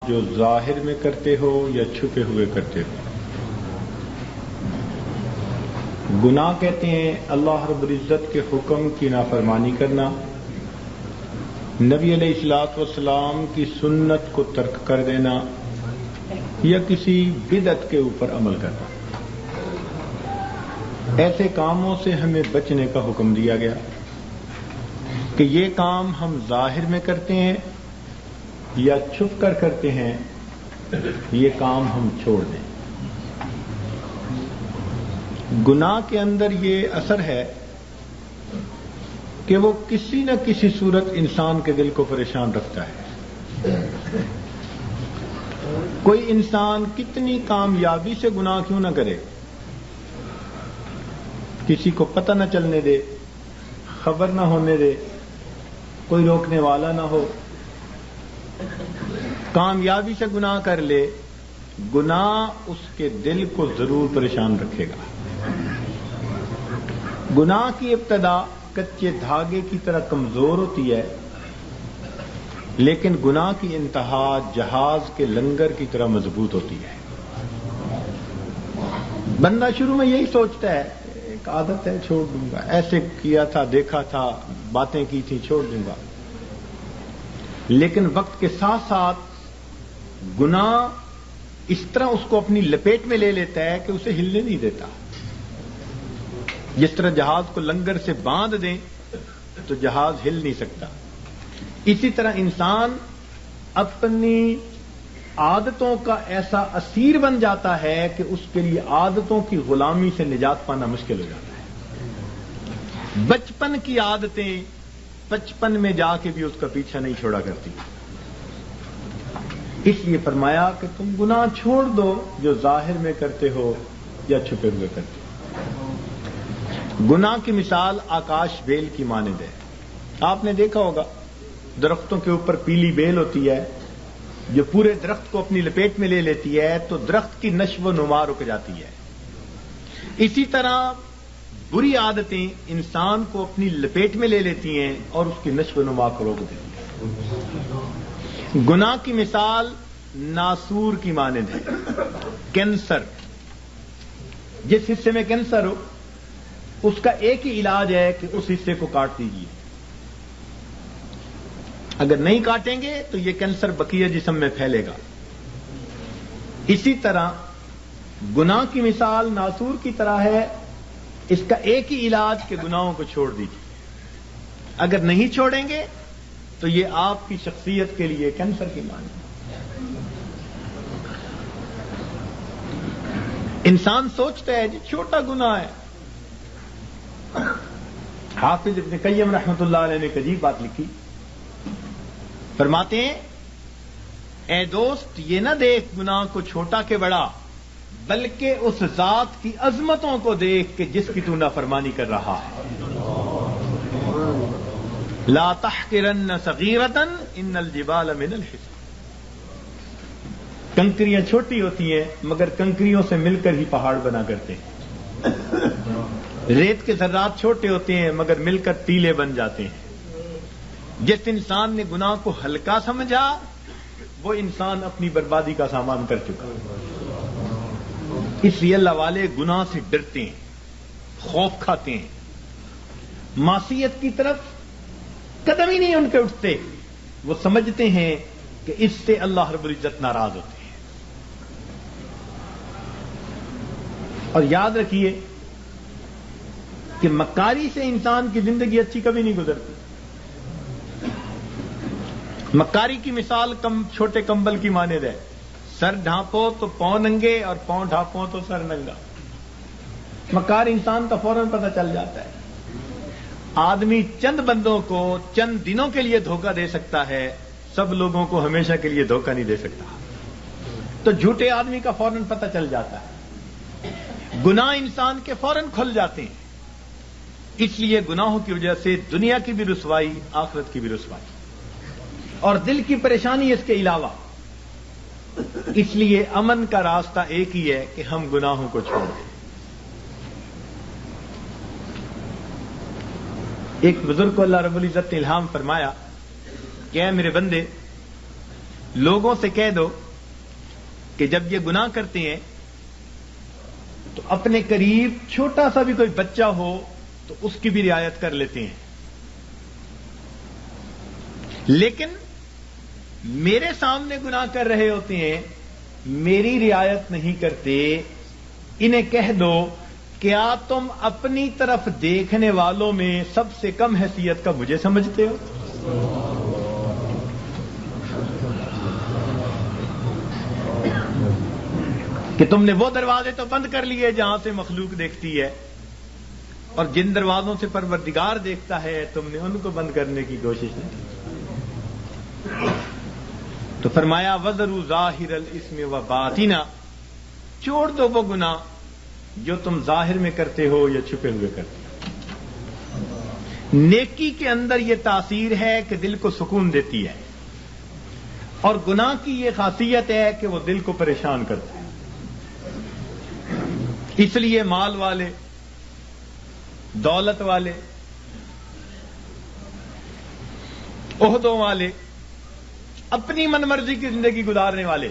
جو ظاہر میں کرتے ہو یا چھپے ہوئے کرتے ہو. گناہ کہتے ہیں اللہ رب العزت کے حکم کی نافرمانی کرنا، نبی علیہ الصلوۃ والسلام کی سنت کو ترک کر دینا یا کسی بدعت کے اوپر عمل کرنا. ایسے کاموں سے ہمیں بچنے کا حکم دیا گیا کہ یہ کام ہم ظاہر میں کرتے ہیں یا چھپ کر کرتے ہیں، یہ کام ہم چھوڑ دیں. گناہ کے اندر یہ اثر ہے کہ وہ کسی نہ کسی صورت انسان کے دل کو پریشان رکھتا ہے. کوئی انسان کتنی کامیابی سے گناہ کیوں نہ کرے، کسی کو پتہ نہ چلنے دے، خبر نہ ہونے دے، کوئی روکنے والا نہ ہو، کامیابی سے گناہ کر لے، گناہ اس کے دل کو ضرور پریشان رکھے گا. گناہ کی ابتدا کچے دھاگے کی طرح کمزور ہوتی ہے، لیکن گناہ کی انتہا جہاز کے لنگر کی طرح مضبوط ہوتی ہے. بندہ شروع میں یہی سوچتا ہے ایک عادت ہے چھوڑ دوں گا، ایسے کیا تھا، دیکھا تھا، باتیں کی تھی، چھوڑ دوں گا. لیکن وقت کے ساتھ ساتھ گناہ اس طرح اس کو اپنی لپیٹ میں لے لیتا ہے کہ اسے ہلنے نہیں دیتا. جس طرح جہاز کو لنگر سے باندھ دیں تو جہاز ہل نہیں سکتا، اسی طرح انسان اپنی عادتوں کا ایسا اسیر بن جاتا ہے کہ اس کے لیے عادتوں کی غلامی سے نجات پانا مشکل ہو جاتا ہے. بچپن کی عادتیں 55 میں جا کے بھی اس کا پیچھا نہیں چھوڑا کرتی. اس لیے فرمایا کہ تم گناہ چھوڑ دو جو ظاہر میں کرتے ہو یا چھپے ہوئے کرتے ہو. گناہ کی مثال آکاش بیل کی مانند ہے. آپ نے دیکھا ہوگا درختوں کے اوپر پیلی بیل ہوتی ہے جو پورے درخت کو اپنی لپیٹ میں لے لیتی ہے تو درخت کی نشو و نما رک جاتی ہے. اسی طرح بری عادتیں انسان کو اپنی لپیٹ میں لے لیتی ہیں اور اس کی نشو و نما کو روک دیتی ہیں. گناہ کی مثال ناسور کی مانند ہے. کینسر، جس حصے میں کینسر ہو اس کا ایک ہی علاج ہے کہ اس حصے کو کاٹ دیجیے. اگر نہیں کاٹیں گے تو یہ کینسر بقیہ جسم میں پھیلے گا. اسی طرح گناہ کی مثال ناسور کی طرح ہے، اس کا ایک ہی علاج کہ گناہوں کو چھوڑ دیجیے. اگر نہیں چھوڑیں گے تو یہ آپ کی شخصیت کے لیے کینسر کی مانند ہے. انسان سوچتا ہے جی چھوٹا گناہ ہے. حافظ ابن قیم رحمۃ اللہ علیہ نے ایک عجیب بات لکھی، فرماتے ہیں اے دوست یہ نہ دیکھ گناہ کو چھوٹا کہ بڑا، بلکہ اس ذات کی عظمتوں کو دیکھ کہ جس کی تو نافرمانی کر رہا ہے. لا تحقرن صغیرۃ ان الجبال من الحصى. کنکریاں چھوٹی ہوتی ہیں مگر کنکریوں سے مل کر ہی پہاڑ بنا کرتے ہیں. ریت کے ذرات چھوٹے ہوتے ہیں مگر مل کر ٹیلے بن جاتے ہیں. جس انسان نے گناہ کو ہلکا سمجھا وہ انسان اپنی بربادی کا سامان کر چکا. اس لیے اللہ والے گناہ سے ڈرتے ہیں، خوف کھاتے ہیں، معصیت کی طرف قدم ہی نہیں ان کے اٹھتے. وہ سمجھتے ہیں کہ اس سے اللہ رب العزت ناراض ہوتے ہیں. اور یاد رکھیے کہ مکاری سے انسان کی زندگی اچھی کبھی نہیں گزرتی. مکاری کی مثال چھوٹے کمبل کی مانند ہے. سر ڈھانپو تو پاؤں ننگے اور پاؤں ڈھانپو تو سر ننگا. مکار انسان کا فوراً پتہ چل جاتا ہے. آدمی چند بندوں کو چند دنوں کے لیے دھوکہ دے سکتا ہے، سب لوگوں کو ہمیشہ کے لیے دھوکہ نہیں دے سکتا. تو جھوٹے آدمی کا فوراً پتہ چل جاتا ہے. گناہ انسان کے فوراً کھل جاتے ہیں. اس لیے گناہوں کی وجہ سے دنیا کی بھی رسوائی، آخرت کی بھی رسوائی اور دل کی پریشانی اس کے علاوہ. اس لیے امن کا راستہ ایک ہی ہے کہ ہم گناہوں کو چھوڑ دیں. ایک بزرگ کو اللہ رب العزت نے الہام فرمایا کہ اے میرے بندے، لوگوں سے کہہ دو کہ جب یہ گناہ کرتے ہیں تو اپنے قریب چھوٹا سا بھی کوئی بچہ ہو تو اس کی بھی رعایت کر لیتے ہیں، لیکن میرے سامنے گناہ کر رہے ہوتے ہیں، میری رعایت نہیں کرتے۔ انہیں کہہ دو کیا تم اپنی طرف دیکھنے والوں میں سب سے کم حیثیت کا مجھے سمجھتے ہو؟ کہ تم نے وہ دروازے تو بند کر لیے جہاں سے مخلوق دیکھتی ہے، اور جن دروازوں سے پروردگار دیکھتا ہے تم نے ان کو بند کرنے کی کوشش نہیں کی۔ تو فرمایا وَذَرُوا ظَاهِرَ الْإِثْمِ وَبَاطِنَ، چھوڑ دو وہ گناہ جو تم ظاہر میں کرتے ہو یا چھپے ہوئے کرتے ہو۔ نیکی کے اندر یہ تاثیر ہے کہ دل کو سکون دیتی ہے، اور گناہ کی یہ خاصیت ہے کہ وہ دل کو پریشان کرتا ہے۔ اس لیے مال والے، دولت والے، عہدوں والے، اپنی من مرضی کی زندگی گزارنے والے،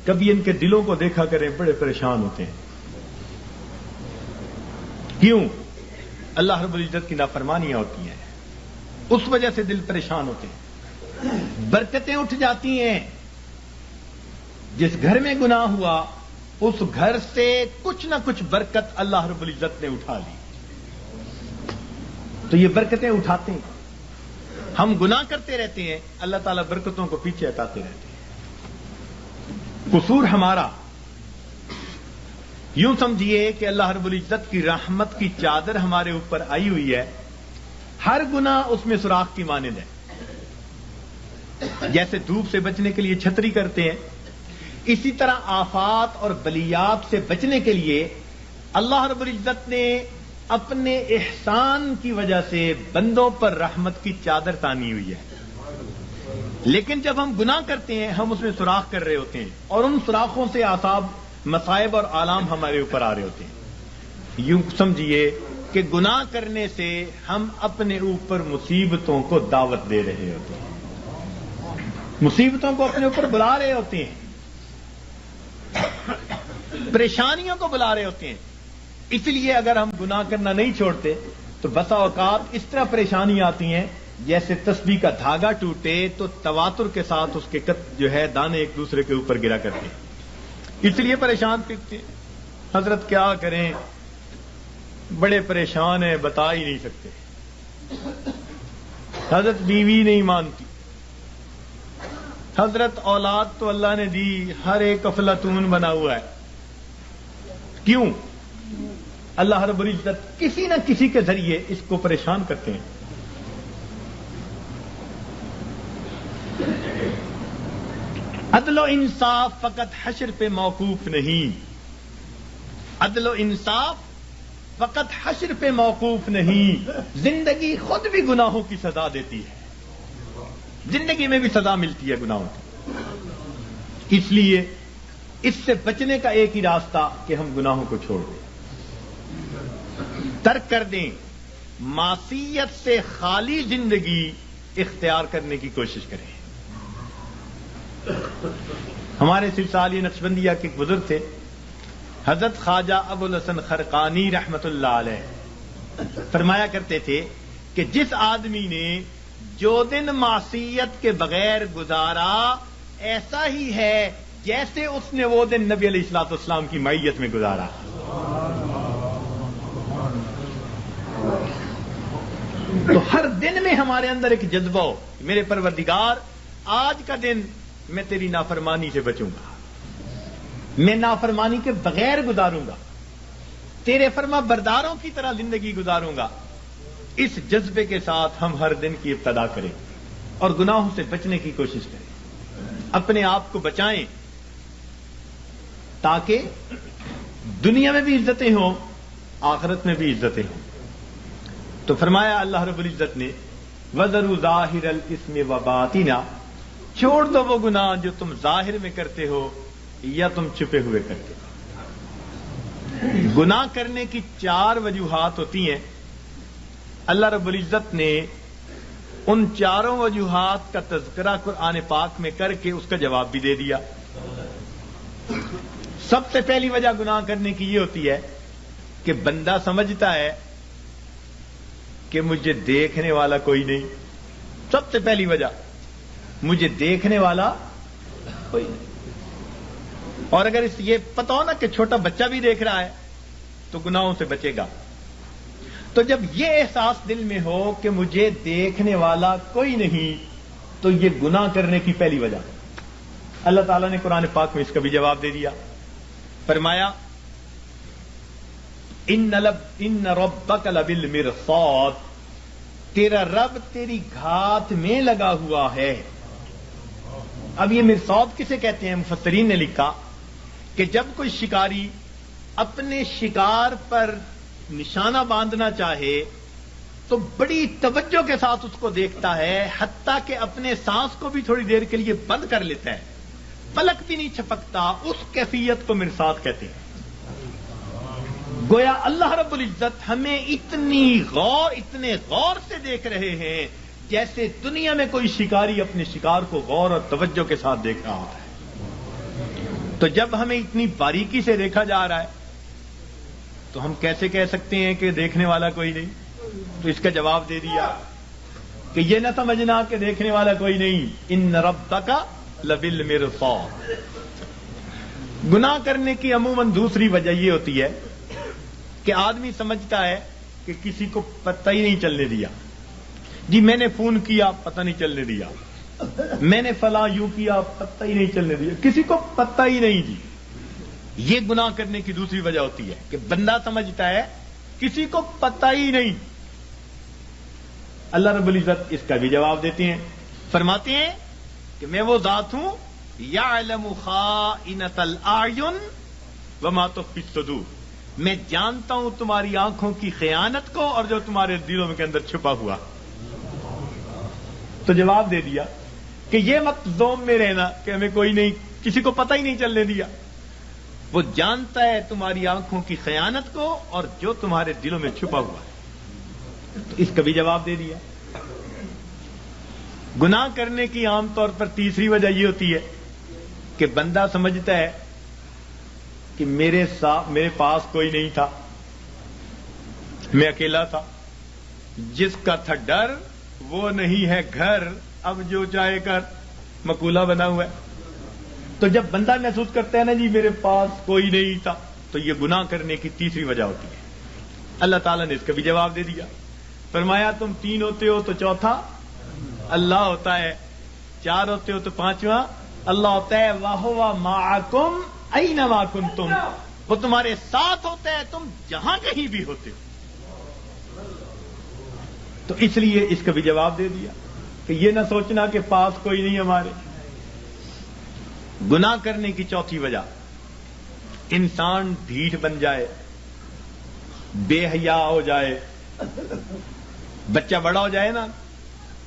کبھی ان کے دلوں کو دیکھا کریں، بڑے پریشان ہوتے ہیں۔ کیوں؟ اللہ رب العزت کی نافرمانیاں ہوتی ہیں، اس وجہ سے دل پریشان ہوتے ہیں، برکتیں اٹھ جاتی ہیں۔ جس گھر میں گناہ ہوا اس گھر سے کچھ نہ کچھ برکت اللہ رب العزت نے اٹھا لی، تو یہ برکتیں اٹھاتے ہیں۔ ہم گناہ کرتے رہتے ہیں، اللہ تعالیٰ برکتوں کو پیچھے ہٹاتے رہتے ہیں۔ قصور ہمارا، یوں سمجھیے کہ اللہ رب العزت کی رحمت کی چادر ہمارے اوپر آئی ہوئی ہے، ہر گناہ اس میں سوراخ کی مانند ہے۔ جیسے دھوپ سے بچنے کے لیے چھتری کرتے ہیں، اسی طرح آفات اور بلیات سے بچنے کے لیے اللہ رب العزت نے اپنے احسان کی وجہ سے بندوں پر رحمت کی چادر تانی ہوئی ہے۔ لیکن جب ہم گناہ کرتے ہیں ہم اس میں سوراخ کر رہے ہوتے ہیں، اور ان سوراخوں سے آثاب، مصائب اور آلام ہمارے اوپر آ رہے ہوتے ہیں۔ یوں سمجھیے کہ گناہ کرنے سے ہم اپنے اوپر مصیبتوں کو دعوت دے رہے ہوتے ہیں، مصیبتوں کو اپنے اوپر بلا رہے ہوتے ہیں، پریشانیوں کو بلا رہے ہوتے ہیں۔ اس لیے اگر ہم گناہ کرنا نہیں چھوڑتے تو بسا اوقات اس طرح پریشانی آتی ہیں جیسے تسبیح کا دھاگا ٹوٹے تو تواتر کے ساتھ اس کے جو ہے دانے ایک دوسرے کے اوپر گرا کرتے ہیں۔ اس لیے پریشان کرتے ہیں، حضرت کیا کریں، بڑے پریشان ہیں، بتا ہی نہیں سکتے، حضرت بیوی نہیں مانتی، حضرت اولاد تو اللہ نے دی، ہر ایک افلاطون بنا ہوا ہے۔ کیوں؟ اللہ رب العزت کسی نہ کسی کے ذریعے اس کو پریشان کرتے ہیں۔ عدل و انصاف فقط حشر پہ موقوف نہیں، عدل و انصاف فقط حشر پہ موقوف نہیں، زندگی خود بھی گناہوں کی سزا دیتی ہے، زندگی میں بھی سزا ملتی ہے گناہوں کی۔ اس لیے اس سے بچنے کا ایک ہی راستہ کہ ہم گناہوں کو چھوڑ دیں، ترک کر دیں، معصیت سے خالی زندگی اختیار کرنے کی کوشش کریں۔ ہمارے سلسلہ نقشبندیہ کے ایک بزرگ تھے، حضرت خواجہ ابو الحسن خرقانی رحمت اللہ علیہ، فرمایا کرتے تھے کہ جس آدمی نے جو دن معصیت کے بغیر گزارا ایسا ہی ہے جیسے اس نے وہ دن نبی علیہ الصلوۃ والسلام کی معیت میں گزارا۔ تو ہر دن میں ہمارے اندر ایک جذبہ ہو، میرے پروردگار آج کا دن میں تیری نافرمانی سے بچوں گا، میں نافرمانی کے بغیر گزاروں گا، تیرے فرما برداروں کی طرح زندگی گزاروں گا۔ اس جذبے کے ساتھ ہم ہر دن کی ابتدا کریں اور گناہوں سے بچنے کی کوشش کریں، اپنے آپ کو بچائیں تاکہ دنیا میں بھی عزتیں ہوں، آخرت میں بھی عزتیں ہوں۔ تو فرمایا اللہ رب العزت نے وَذَرُوا ظَاهِرَ الْإِثْمِ وَبَاطِنَ، چھوڑ دو وہ گناہ جو تم ظاہر میں کرتے ہو یا تم چھپے ہوئے کرتے ہو۔ گناہ کرنے کی 4 وجوہات ہوتی ہیں۔ اللہ رب العزت نے ان چاروں وجوہات کا تذکرہ قرآن پاک میں کر کے اس کا جواب بھی دے دیا۔ سب سے پہلی وجہ گناہ کرنے کی یہ ہوتی ہے کہ بندہ سمجھتا ہے کہ مجھے دیکھنے والا کوئی نہیں۔ سب سے پہلی وجہ مجھے دیکھنے والا کوئی نہیں۔ اور اگر اس یہ پتا ہو نا کہ چھوٹا بچہ بھی دیکھ رہا ہے تو گناہوں سے بچے گا۔ تو جب یہ احساس دل میں ہو کہ مجھے دیکھنے والا کوئی نہیں تو یہ گناہ کرنے کی پہلی وجہ۔ اللہ تعالیٰ نے قرآن پاک میں اس کا بھی جواب دے دیا، فرمایا ان ربک لبالمرصاد، تیرا رب تیری گھات میں لگا ہوا ہے۔ اب یہ مرصاد کسے کہتے ہیں؟ مفسرین نے لکھا کہ جب کوئی شکاری اپنے شکار پر نشانہ باندھنا چاہے تو بڑی توجہ کے ساتھ اس کو دیکھتا ہے، حتیٰ کہ اپنے سانس کو بھی تھوڑی دیر کے لیے بند کر لیتا ہے، پلک بھی نہیں چھپکتا۔ اس کیفیت کو مرصاد کہتے ہیں۔ گویا اللہ رب العزت ہمیں اتنے غور سے دیکھ رہے ہیں جیسے دنیا میں کوئی شکاری اپنے شکار کو غور اور توجہ کے ساتھ دیکھ رہا ہوتا ہے۔ تو جب ہمیں اتنی باریکی سے دیکھا جا رہا ہے تو ہم کیسے کہہ سکتے ہیں کہ دیکھنے والا کوئی نہیں؟ تو اس کا جواب دے دیا کہ یہ نہ سمجھنا کہ دیکھنے والا کوئی نہیں، ان ربک لبالمرصاد۔ گناہ کرنے کی عموماً دوسری وجہ یہ ہوتی ہے کہ آدمی سمجھتا ہے کہ کسی کو پتہ ہی نہیں چلنے دیا، جی میں نے فون کیا پتہ نہیں چلنے دیا، میں نے فلاں یوں کیا پتہ ہی نہیں چلنے دیا، کسی کو پتہ ہی نہیں جی۔ یہ گناہ کرنے کی دوسری وجہ ہوتی ہے کہ بندہ سمجھتا ہے کسی کو پتہ ہی نہیں۔ اللہ رب العزت اس کا بھی جواب دیتے ہیں، فرماتے ہیں کہ میں وہ ذات ہوں یعلم خائنۃ الاعین وما تخفی الصدور، میں جانتا ہوں تمہاری آنکھوں کی خیانت کو اور جو تمہارے دلوں کے اندر چھپا ہوا۔ تو جواب دے دیا کہ یہ مت زوم میں رہنا کہ ہمیں کوئی نہیں، کسی کو پتہ ہی نہیں چلنے دیا۔ وہ جانتا ہے تمہاری آنکھوں کی خیانت کو اور جو تمہارے دلوں میں چھپا ہوا ہے۔ تو اس کا بھی جواب دے دیا۔ گناہ کرنے کی عام طور پر تیسری وجہ یہ ہوتی ہے کہ بندہ سمجھتا ہے کہ میرے پاس کوئی نہیں تھا، میں اکیلا تھا، جس کا تھا ڈر وہ نہیں ہے گھر، اب جو چاہے کر، مقولہ بنا ہوا ہے۔ تو جب بندہ محسوس کرتا ہے نا جی میرے پاس کوئی نہیں تھا، تو یہ گناہ کرنے کی تیسری وجہ ہوتی ہے۔ اللہ تعالیٰ نے اس کا بھی جواب دے دیا، فرمایا تم تین ہوتے ہو تو چوتھا اللہ ہوتا ہے، چار ہوتے ہو تو پانچواں اللہ ہوتا ہے، وَهُوَ مَعَكُمْ أَيْنَمَا كُنْتُمْ، وہ تمہارے ساتھ ہوتا ہے تم جہاں کہیں بھی ہوتے ہو۔ تو اس لیے اس کا بھی جواب دے دیا کہ یہ نہ سوچنا کہ پاس کوئی نہیں ہمارے۔ گناہ کرنے کی چوتھی وجہ، انسان ڈھیٹ بن جائے، بے حیا ہو جائے۔ بچہ بڑا ہو جائے نا،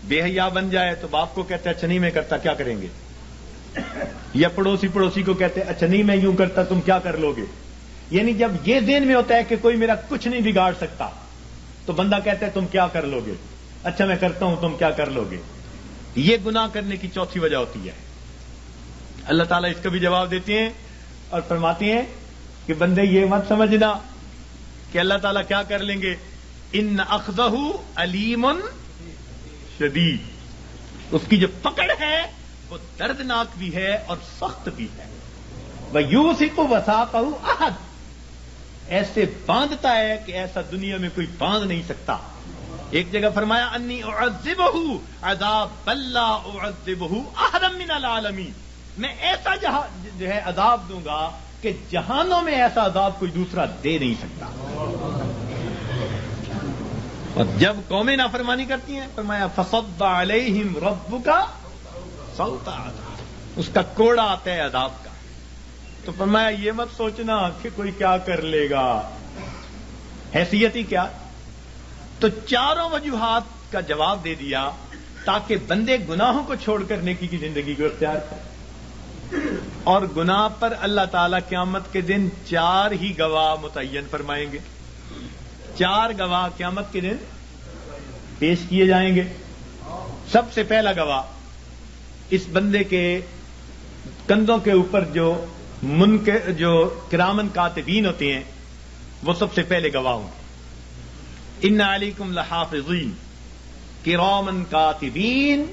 بے حیا بن جائے تو باپ کو کہتے اچھا نہیں میں کرتا، کیا کریں گے؟ یا پڑوسی کو کہتے اچھا نہیں میں یوں کرتا، تم کیا کر لو گے؟ یعنی جب یہ ذہن میں ہوتا ہے کہ کوئی میرا کچھ نہیں بگاڑ سکتا تو بندہ کہتا ہے تم کیا کر لو گے؟ اچھا میں کرتا ہوں، تم کیا کر لو گے؟ یہ گناہ کرنے کی چوتھی وجہ ہوتی ہے۔ اللہ تعالیٰ اس کا بھی جواب دیتے ہیں اور فرماتے ہیں کہ بندے یہ مت سمجھنا کہ اللہ تعالیٰ کیا کر لیں گے، ان اخذہ علیم شدید، اس کی جو پکڑ ہے وہ دردناک بھی ہے اور سخت بھی ہے۔ وَيُوثِقُ وَثَاقَهُ أَحَدٌ، ایسے باندھتا ہے کہ ایسا دنیا میں کوئی باندھ نہیں سکتا۔ ایک جگہ فرمایا انی اعذبہ عذاب لا اعذبہ احدا من العالمین، میں ایسا جو ہے عذاب دوں گا کہ جہانوں میں ایسا عذاب کوئی دوسرا دے نہیں سکتا۔ اور جب قومیں نافرمانی کرتی ہیں فرمایا فصب علیہم ربک صوت عذاب، اس کا کوڑا آتا ہے عذاب کا۔ تو فرمایا یہ مت سوچنا کہ کوئی کیا کر لے گا، حیثیت ہی کیا۔ تو چاروں وجوہات کا جواب دے دیا تاکہ بندے گناہوں کو چھوڑ کر نیکی کی زندگی کو اختیار کریں۔ اور گناہ پر اللہ تعالیٰ قیامت کے دن 4 ہی گواہ متعین فرمائیں گے۔ 4 گواہ قیامت کے دن پیش کیے جائیں گے۔ سب سے پہلا گواہ اس بندے کے کندھوں کے اوپر جو کرامن کاتبین ہوتے ہیں وہ سب سے پہلے گواہ ہوں گے. ان علیکم لحافظین کرامن کاتبین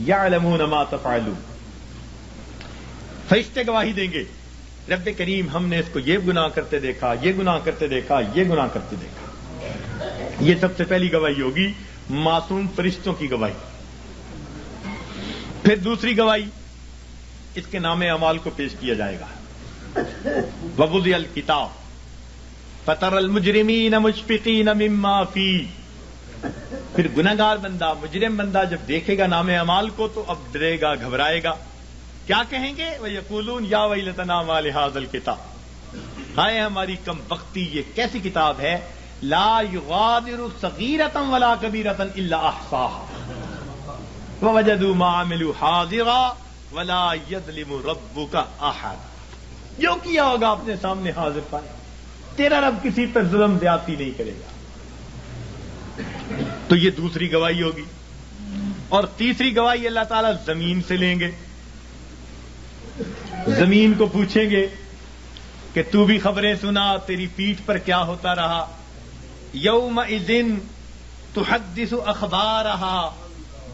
یعلمون ما تفعلون. فرشتے گواہی دیں گے رب کریم ہم نے اس کو یہ گناہ کرتے دیکھا، یہ گناہ کرتے دیکھا، یہ گناہ کرتے دیکھا. یہ سب سے پہلی گواہی ہوگی معصوم فرشتوں کی گواہی. پھر دوسری گواہی اس کے نام اعمال کو پیش کیا جائے گا. ووضع الکتاب فتری المجرمین مشفقین مما فیہ. پھر گناہگار بندہ، مجرم بندہ جب دیکھے گا نام اعمال کو تو اب ڈرے گا، گھبرائے گا. کیا کہیں گے؟ وَيَقُولُونَ يَا وَيْلَتَنَا مَا لِهَٰذَا الْكِتَابِ. ہائے ہماری کم بختی، یہ کیسی کتاب ہے، لا یغادر صغیرۃ ولا کبیرۃ الا احصاها ووجدوا ما عملوا حاضرا ولا یظلم ربک احد. جو کیا ہوگا اپنے سامنے حاضر پائے. تیرا رب کسی پر ظلم زیادتی نہیں کرے گا. تو یہ دوسری گواہی ہوگی. اور تیسری گواہی اللہ تعالیٰ زمین سے لیں گے. زمین کو پوچھیں گے کہ تو بھی خبریں سنا، تیری پیٹھ پر کیا ہوتا رہا. یومئذ تحدث اخبارها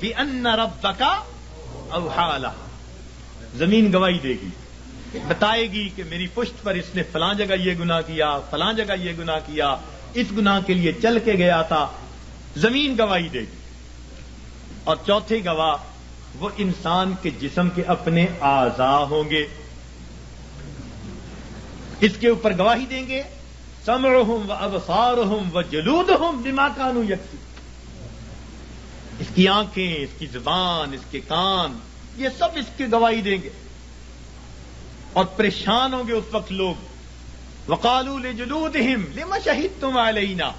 بان ربک اوحی لها. زمین گواہی دے گی، بتائے گی کہ میری پشت پر اس نے فلاں جگہ یہ گناہ کیا، فلاں جگہ یہ گناہ کیا، اس گناہ کے لیے چل کے گیا تھا. زمین گواہی دے گی. اور چوتھے گواہ وہ انسان کے جسم کے اپنے اعضاء ہوں گے. اس کے اوپر گواہی دیں گے سمعهم وابصارهم وجلودهم بما كانوا يكسبون. اس کی آنکھیں، اس کی زبان، اس کے کان، یہ سب اس کی گواہی دیں گے. اور پریشان ہوں گے اس وقت لوگ. وقالوا لجلودهم لما شهدتم علينا.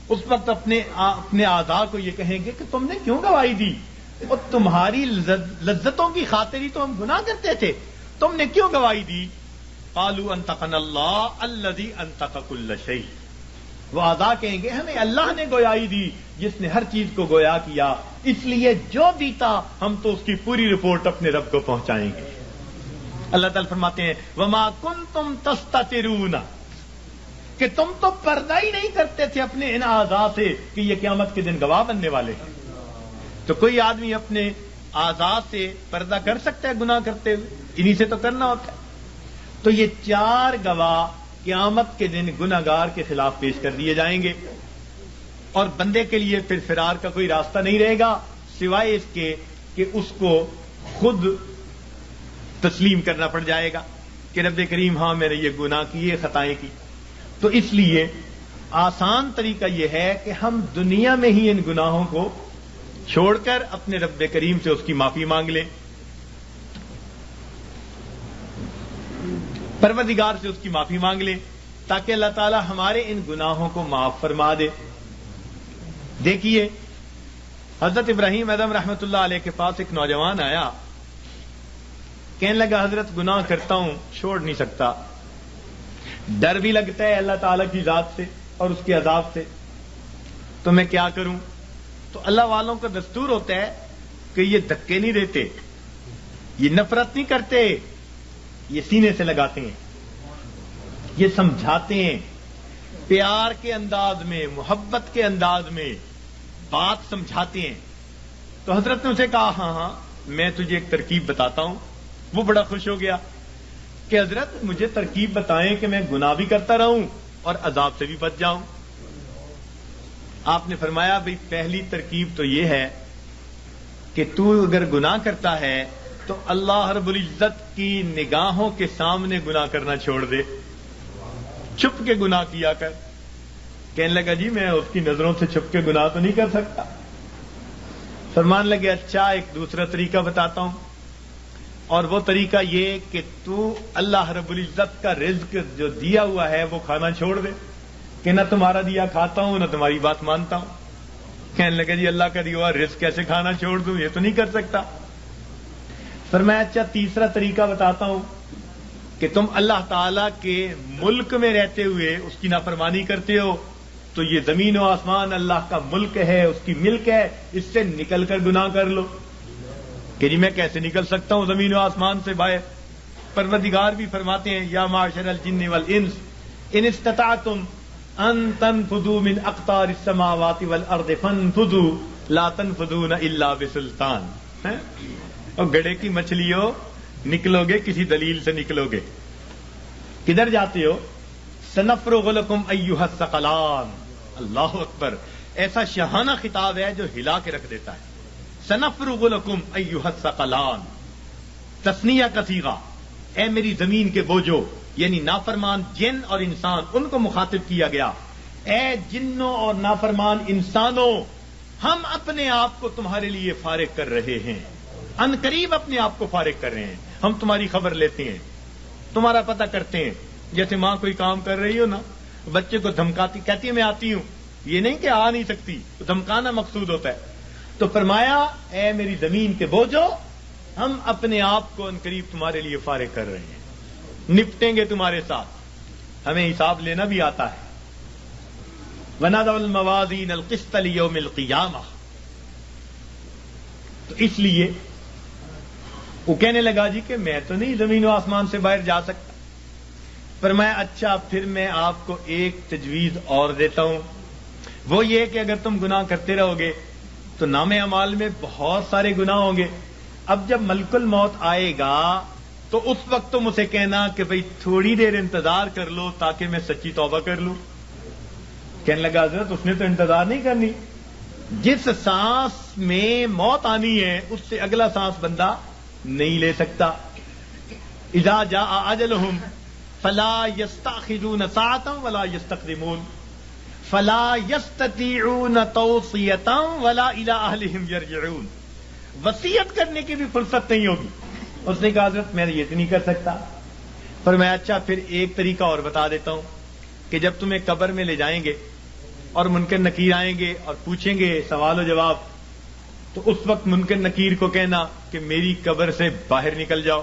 اس وقت اپنے اعضاء کو یہ کہیں گے کہ تم نے کیوں گواہی دی؟ اور تمہاری لذتوں کی خاطر ہی تو ہم گناہ کرتے تھے، تم نے کیوں گواہی دی؟ قالوا انطقنا اللہ الذی انطق کل شیء. وہ اعضاء کہیں گے ہمیں اللہ نے گویائی دی جس نے ہر چیز کو گویا کیا، اس لیے جو بیتا ہم تو اس کی پوری رپورٹ اپنے رب کو پہنچائیں گے. اللہ تعالیٰ فرماتے ہیں وما کنتم تستترون، کہ تم تو پردہ ہی نہیں کرتے تھے اپنے ان اعضاء سے کہ یہ قیامت کے دن گواہ بننے والے ہیں. تو کوئی آدمی اپنے اعضاء سے پردہ کر سکتا ہے گناہ کرتے ہوئے؟ انہی سے تو کرنا ہوتا ہے. تو یہ چار گواہ قیامت کے دن گناہگار کے خلاف پیش کر دیے جائیں گے. اور بندے کے لیے پھر فرار کا کوئی راستہ نہیں رہے گا سوائے اس کے کہ اس کو خود تسلیم کرنا پڑ جائے گا کہ رب کریم ہاں میں نے یہ گناہ کیے، خطائیں کی. تو اس لیے آسان طریقہ یہ ہے کہ ہم دنیا میں ہی ان گناہوں کو چھوڑ کر اپنے رب کریم سے اس کی معافی مانگ لیں، پروردگار سے اس کی معافی مانگ لیں تاکہ اللہ تعالی ہمارے ان گناہوں کو معاف فرما دے. دیکھیے حضرت ابراہیم اعظم رحمۃ اللہ علیہ کے پاس ایک نوجوان آیا، کہنے لگا حضرت گناہ کرتا ہوں، چھوڑ نہیں سکتا، ڈر بھی لگتا ہے اللہ تعالیٰ کی ذات سے اور اس کے عذاب سے، تو میں کیا کروں؟ تو اللہ والوں کا دستور ہوتا ہے کہ یہ دھکے نہیں دیتے، یہ نفرت نہیں کرتے، یہ سینے سے لگاتے ہیں، یہ سمجھاتے ہیں، پیار کے انداز میں، محبت کے انداز میں بات سمجھاتے ہیں. تو حضرت نے اسے کہا ہاں ہاں میں تجھے ایک ترکیب بتاتا ہوں. وہ بڑا خوش ہو گیا کہ حضرت مجھے ترکیب بتائیں کہ میں گناہ بھی کرتا رہوں اور عذاب سے بھی بچ جاؤں. آپ نے فرمایا بھئی پہلی ترکیب تو یہ ہے کہ تو اگر گناہ کرتا ہے تو اللہ رب العزت کی نگاہوں کے سامنے گناہ کرنا چھوڑ دے، چھپ کے گناہ کیا کر. کہنے لگا جی میں اس کی نظروں سے چھپ کے گناہ تو نہیں کر سکتا. فرمان لگے اچھا ایک دوسرا طریقہ بتاتا ہوں، اور وہ طریقہ یہ کہ تو اللہ رب العزت کا رزق جو دیا ہوا ہے وہ کھانا چھوڑ دے، کہ نہ تمہارا دیا کھاتا ہوں نہ تمہاری بات مانتا ہوں. کہنے لگا جی اللہ کا دیا ہوا رزق کیسے کھانا چھوڑ دوں، یہ تو نہیں کر سکتا. فرمایا اچھا تیسرا طریقہ بتاتا ہوں کہ تم اللہ تعالی کے ملک میں رہتے ہوئے اس کی نافرمانی کرتے ہو، تو یہ زمین و آسمان اللہ کا ملک ہے، اس کی ملک ہے، اس سے نکل کر گناہ کر لو کہ جی میں کیسے نکل سکتا ہوں زمین و آسمان سے باہر؟ پروردگار بھی فرماتے ہیں یا معاشر الجن والانس ان استطعتم ان تنفذوا من اقطار السماوات والارض فانفذوا لا تنفذون الا بسلطان. اور گڑے کی مچھلیوں نکلو گے کسی دلیل سے نکلو گے. کدھر جاتے ہو؟ سنفرغ لکم ایھا الثقلان. اللہ اکبر، ایسا شاہانہ خطاب ہے جو ہلا کے رکھ دیتا ہے. سنفرغ لکم ایھا الثقلان، تثنیہ کا صیغہ، اے میری زمین کے بوجھو، یعنی نافرمان جن اور انسان، ان کو مخاطب کیا گیا. اے جنوں اور نافرمان انسانوں، ہم اپنے آپ کو تمہارے لیے فارغ کر رہے ہیں، ان قریب اپنے آپ کو فارغ کر رہے ہیں. ہم تمہاری خبر لیتے ہیں، تمہارا پتہ کرتے ہیں. جیسے ماں کوئی کام کر رہی ہو نا، بچے کو دھمکاتی، کہتی ہے میں آتی ہوں، یہ نہیں کہ آ نہیں سکتی، دھمکانا مقصود ہوتا ہے. تو فرمایا اے میری زمین کے بوجھو، ہم اپنے آپ کو ان قریب تمہارے لیے فارغ کر رہے ہیں، نپٹیں گے تمہارے ساتھ. ہمیں حساب لینا بھی آتا ہے. وَنَضَعُ الْمَوَازِينَ الْقِسْطَ لِيَوْمِ الْقِيَامَةِ. تو اس لیے وہ کہنے لگا جی کہ میں تو نہیں زمین و آسمان سے باہر جا سکتا. فرمایا اچھا پھر میں آپ کو ایک تجویز اور دیتا ہوں، وہ یہ کہ اگر تم گناہ کرتے رہو گے تو نام اعمال میں بہت سارے گناہ ہوں گے. اب جب ملک الموت آئے گا تو اس وقت تم اسے کہنا کہ بھئی تھوڑی دیر انتظار کر لو تاکہ میں سچی توبہ کر لوں. کہنے لگا حضرت اس نے تو انتظار نہیں کرنی، جس سانس میں موت آنی ہے اس سے اگلا سانس بندہ نہیں لے سکتا. اذا جاء اجلهم فلا يستأخرون ساعة ولا يستقدمون فلا يستطيعون توصية ولا إلى أهلهم يرجعون. وصیت کرنے کی بھی فرصت نہیں ہوگی. اس نے کہا حضرت میں یہ تو نہیں کر سکتا. فرمایا اچھا پھر ایک طریقہ اور بتا دیتا ہوں کہ جب تمہیں قبر میں لے جائیں گے اور منکر نکیر آئیں گے اور پوچھیں گے سوال و جواب، تو اس وقت منکر نکیر کو کہنا کہ میری قبر سے باہر نکل جاؤ.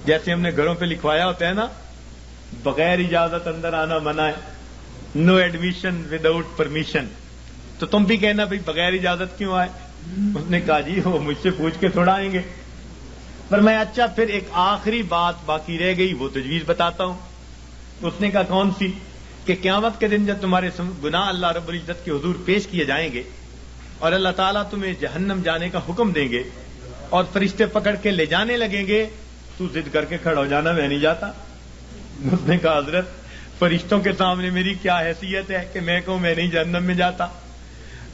جیسے ہم نے گھروں پہ لکھوایا ہوتا ہے نا، بغیر اجازت اندر آنا منع ہے، نو ایڈمیشن وداؤٹ پرمیشن. تو تم بھی کہنا بھائی بغیر اجازت کیوں آئے؟ اس نے کہا جی وہ مجھ سے پوچھ کے تھوڑا آئیں گے. پر میں اچھا پھر ایک آخری بات باقی رہ گئی، وہ تجویز بتاتا ہوں. اس نے کہا کون سی؟ کہ قیامت کے دن جب تمہارے گناہ اللہ رب العزت کے حضور پیش کیے جائیں گے اور اللہ تعالیٰ تمہیں جہنم جانے کا حکم دیں گے اور فرشتے پکڑ کے لے جانے لگیں گے، تو ضد کر کے کھڑا ہو جانا میں نہیں جاتا. اس نے کہا حضرت فرشتوں کے سامنے میری کیا حیثیت ہے کہ میں کہوں میں نہیں جہنم میں جاتا.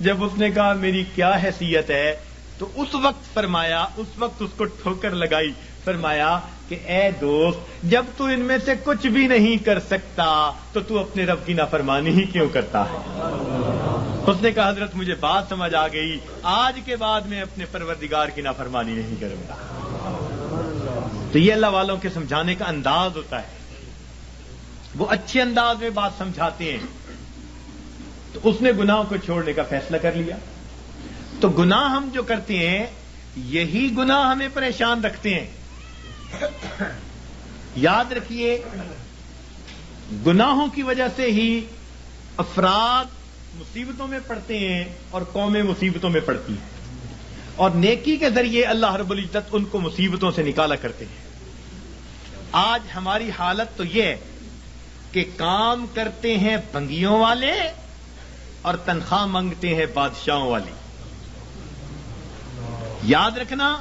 جب اس نے کہا میری کیا حیثیت ہے تو اس وقت فرمایا، اس وقت اس کو ٹھوکر لگائی. فرمایا کہ اے دوست جب تو ان میں سے کچھ بھی نہیں کر سکتا تو اپنے رب کی نافرمانی ہی کیوں کرتا ہے؟ اس نے کہا حضرت مجھے بات سمجھ آ گئی، آج کے بعد میں اپنے پروردگار کی نافرمانی نہیں کروں گا. تو یہ اللہ والوں کے سمجھانے کا انداز ہوتا ہے، وہ اچھے انداز میں بات سمجھاتے ہیں. تو اس نے گناہوں کو چھوڑنے کا فیصلہ کر لیا. تو گناہ ہم جو کرتے ہیں یہی گناہ ہمیں پریشان رکھتے ہیں. یاد رکھیے گناہوں کی وجہ سے ہی افراد مصیبتوں میں پڑتے ہیں اور قومیں مصیبتوں میں پڑتی ہیں، اور نیکی کے ذریعے اللہ رب العزت ان کو مصیبتوں سے نکالا کرتے ہیں. آج ہماری حالت تو یہ ہے کہ کام کرتے ہیں بنگیوں والے اور تنخواہ مانگتے ہیں بادشاہوں والی. یاد رکھنا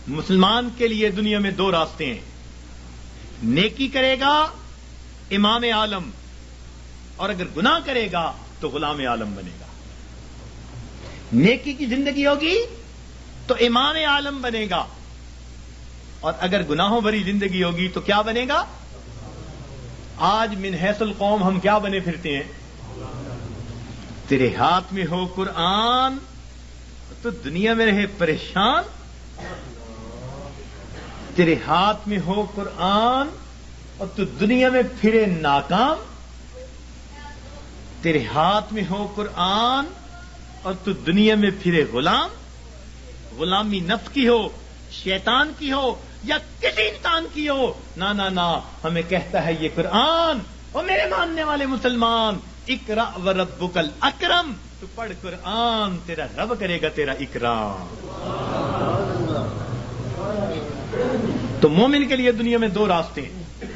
مسلمان کے لیے دنیا میں دو راستے ہیں، نیکی کرے گا امام عالم، اور اگر گناہ کرے گا تو غلام عالم بنے گا. نیکی کی زندگی ہوگی تو امام عالم بنے گا، اور اگر گناہوں بھری زندگی ہوگی تو کیا بنے گا؟ آج من حیث القوم ہم کیا بنے پھرتے ہیں؟ تیرے ہاتھ میں ہو قرآن تو دنیا میں رہے پریشان، تیرے ہاتھ میں ہو قرآن اور تو دنیا میں پھرے ناکام، تیرے ہاتھ میں ہو قرآن اور تو دنیا میں پھرے غلام. غلامی نفس کی ہو، شیطان کی ہو یا کسی انسان کی ہو، نہ ہمیں کہتا ہے یہ قرآن اور میرے ماننے والے مسلمان، اقرا وربک الاکرم، تو پڑھ قرآن، تیرا رب کرے گا تیرا اکرام۔ تو مومن کے لیے دنیا میں دو راستے ہیں،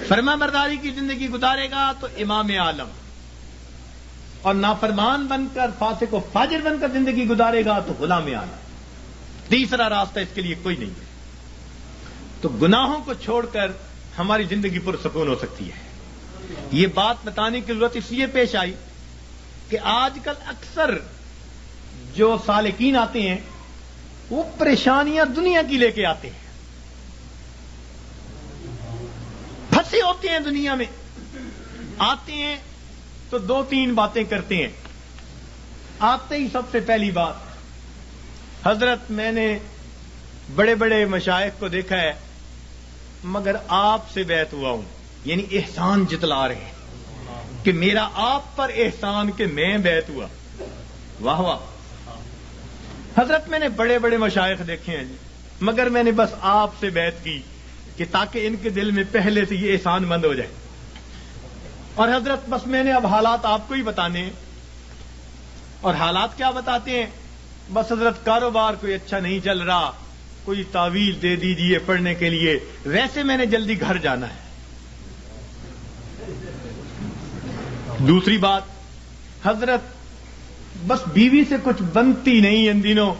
فرما برداری کی زندگی گزارے گا تو امام عالم، اور نافرمان بن کر، فاسق و فاجر بن کر زندگی گزارے گا تو غلام عالم۔ تیسرا راستہ اس کے لیے کوئی نہیں ہے۔ تو گناہوں کو چھوڑ کر ہماری زندگی پرسکون ہو سکتی ہے۔ یہ بات بتانے کی ضرورت اس لیے پیش آئی کہ آج کل اکثر جو سالکین آتے ہیں وہ پریشانیاں دنیا کی لے کے آتے ہیں، پھنسے ہوتے ہیں دنیا میں، آتے ہیں تو دو تین باتیں کرتے ہیں۔ آتے ہی سب سے پہلی بات، حضرت میں نے بڑے بڑے مشائخ کو دیکھا ہے مگر آپ سے بیعت ہوا ہوں، یعنی احسان جتلا رہے ہیں کہ میرا آپ پر احسان کہ میں بیعت ہوا۔ واہ واہ، حضرت میں نے بڑے بڑے مشائخ دیکھے ہیں مگر میں نے بس آپ سے بیعت کی کہ تاکہ ان کے دل میں پہلے سے یہ احسان مند ہو جائے۔ اور حضرت بس میں نے اب حالات آپ کو ہی بتانے ہیں۔ اور حالات کیا بتاتے ہیں؟ بس حضرت کاروبار کوئی اچھا نہیں چل رہا، کوئی تعویذ دے دیجیے پڑھنے کے لیے، ویسے میں نے جلدی گھر جانا ہے۔ دوسری بات، حضرت بس بیوی سے کچھ بنتی نہیں ان دنوں،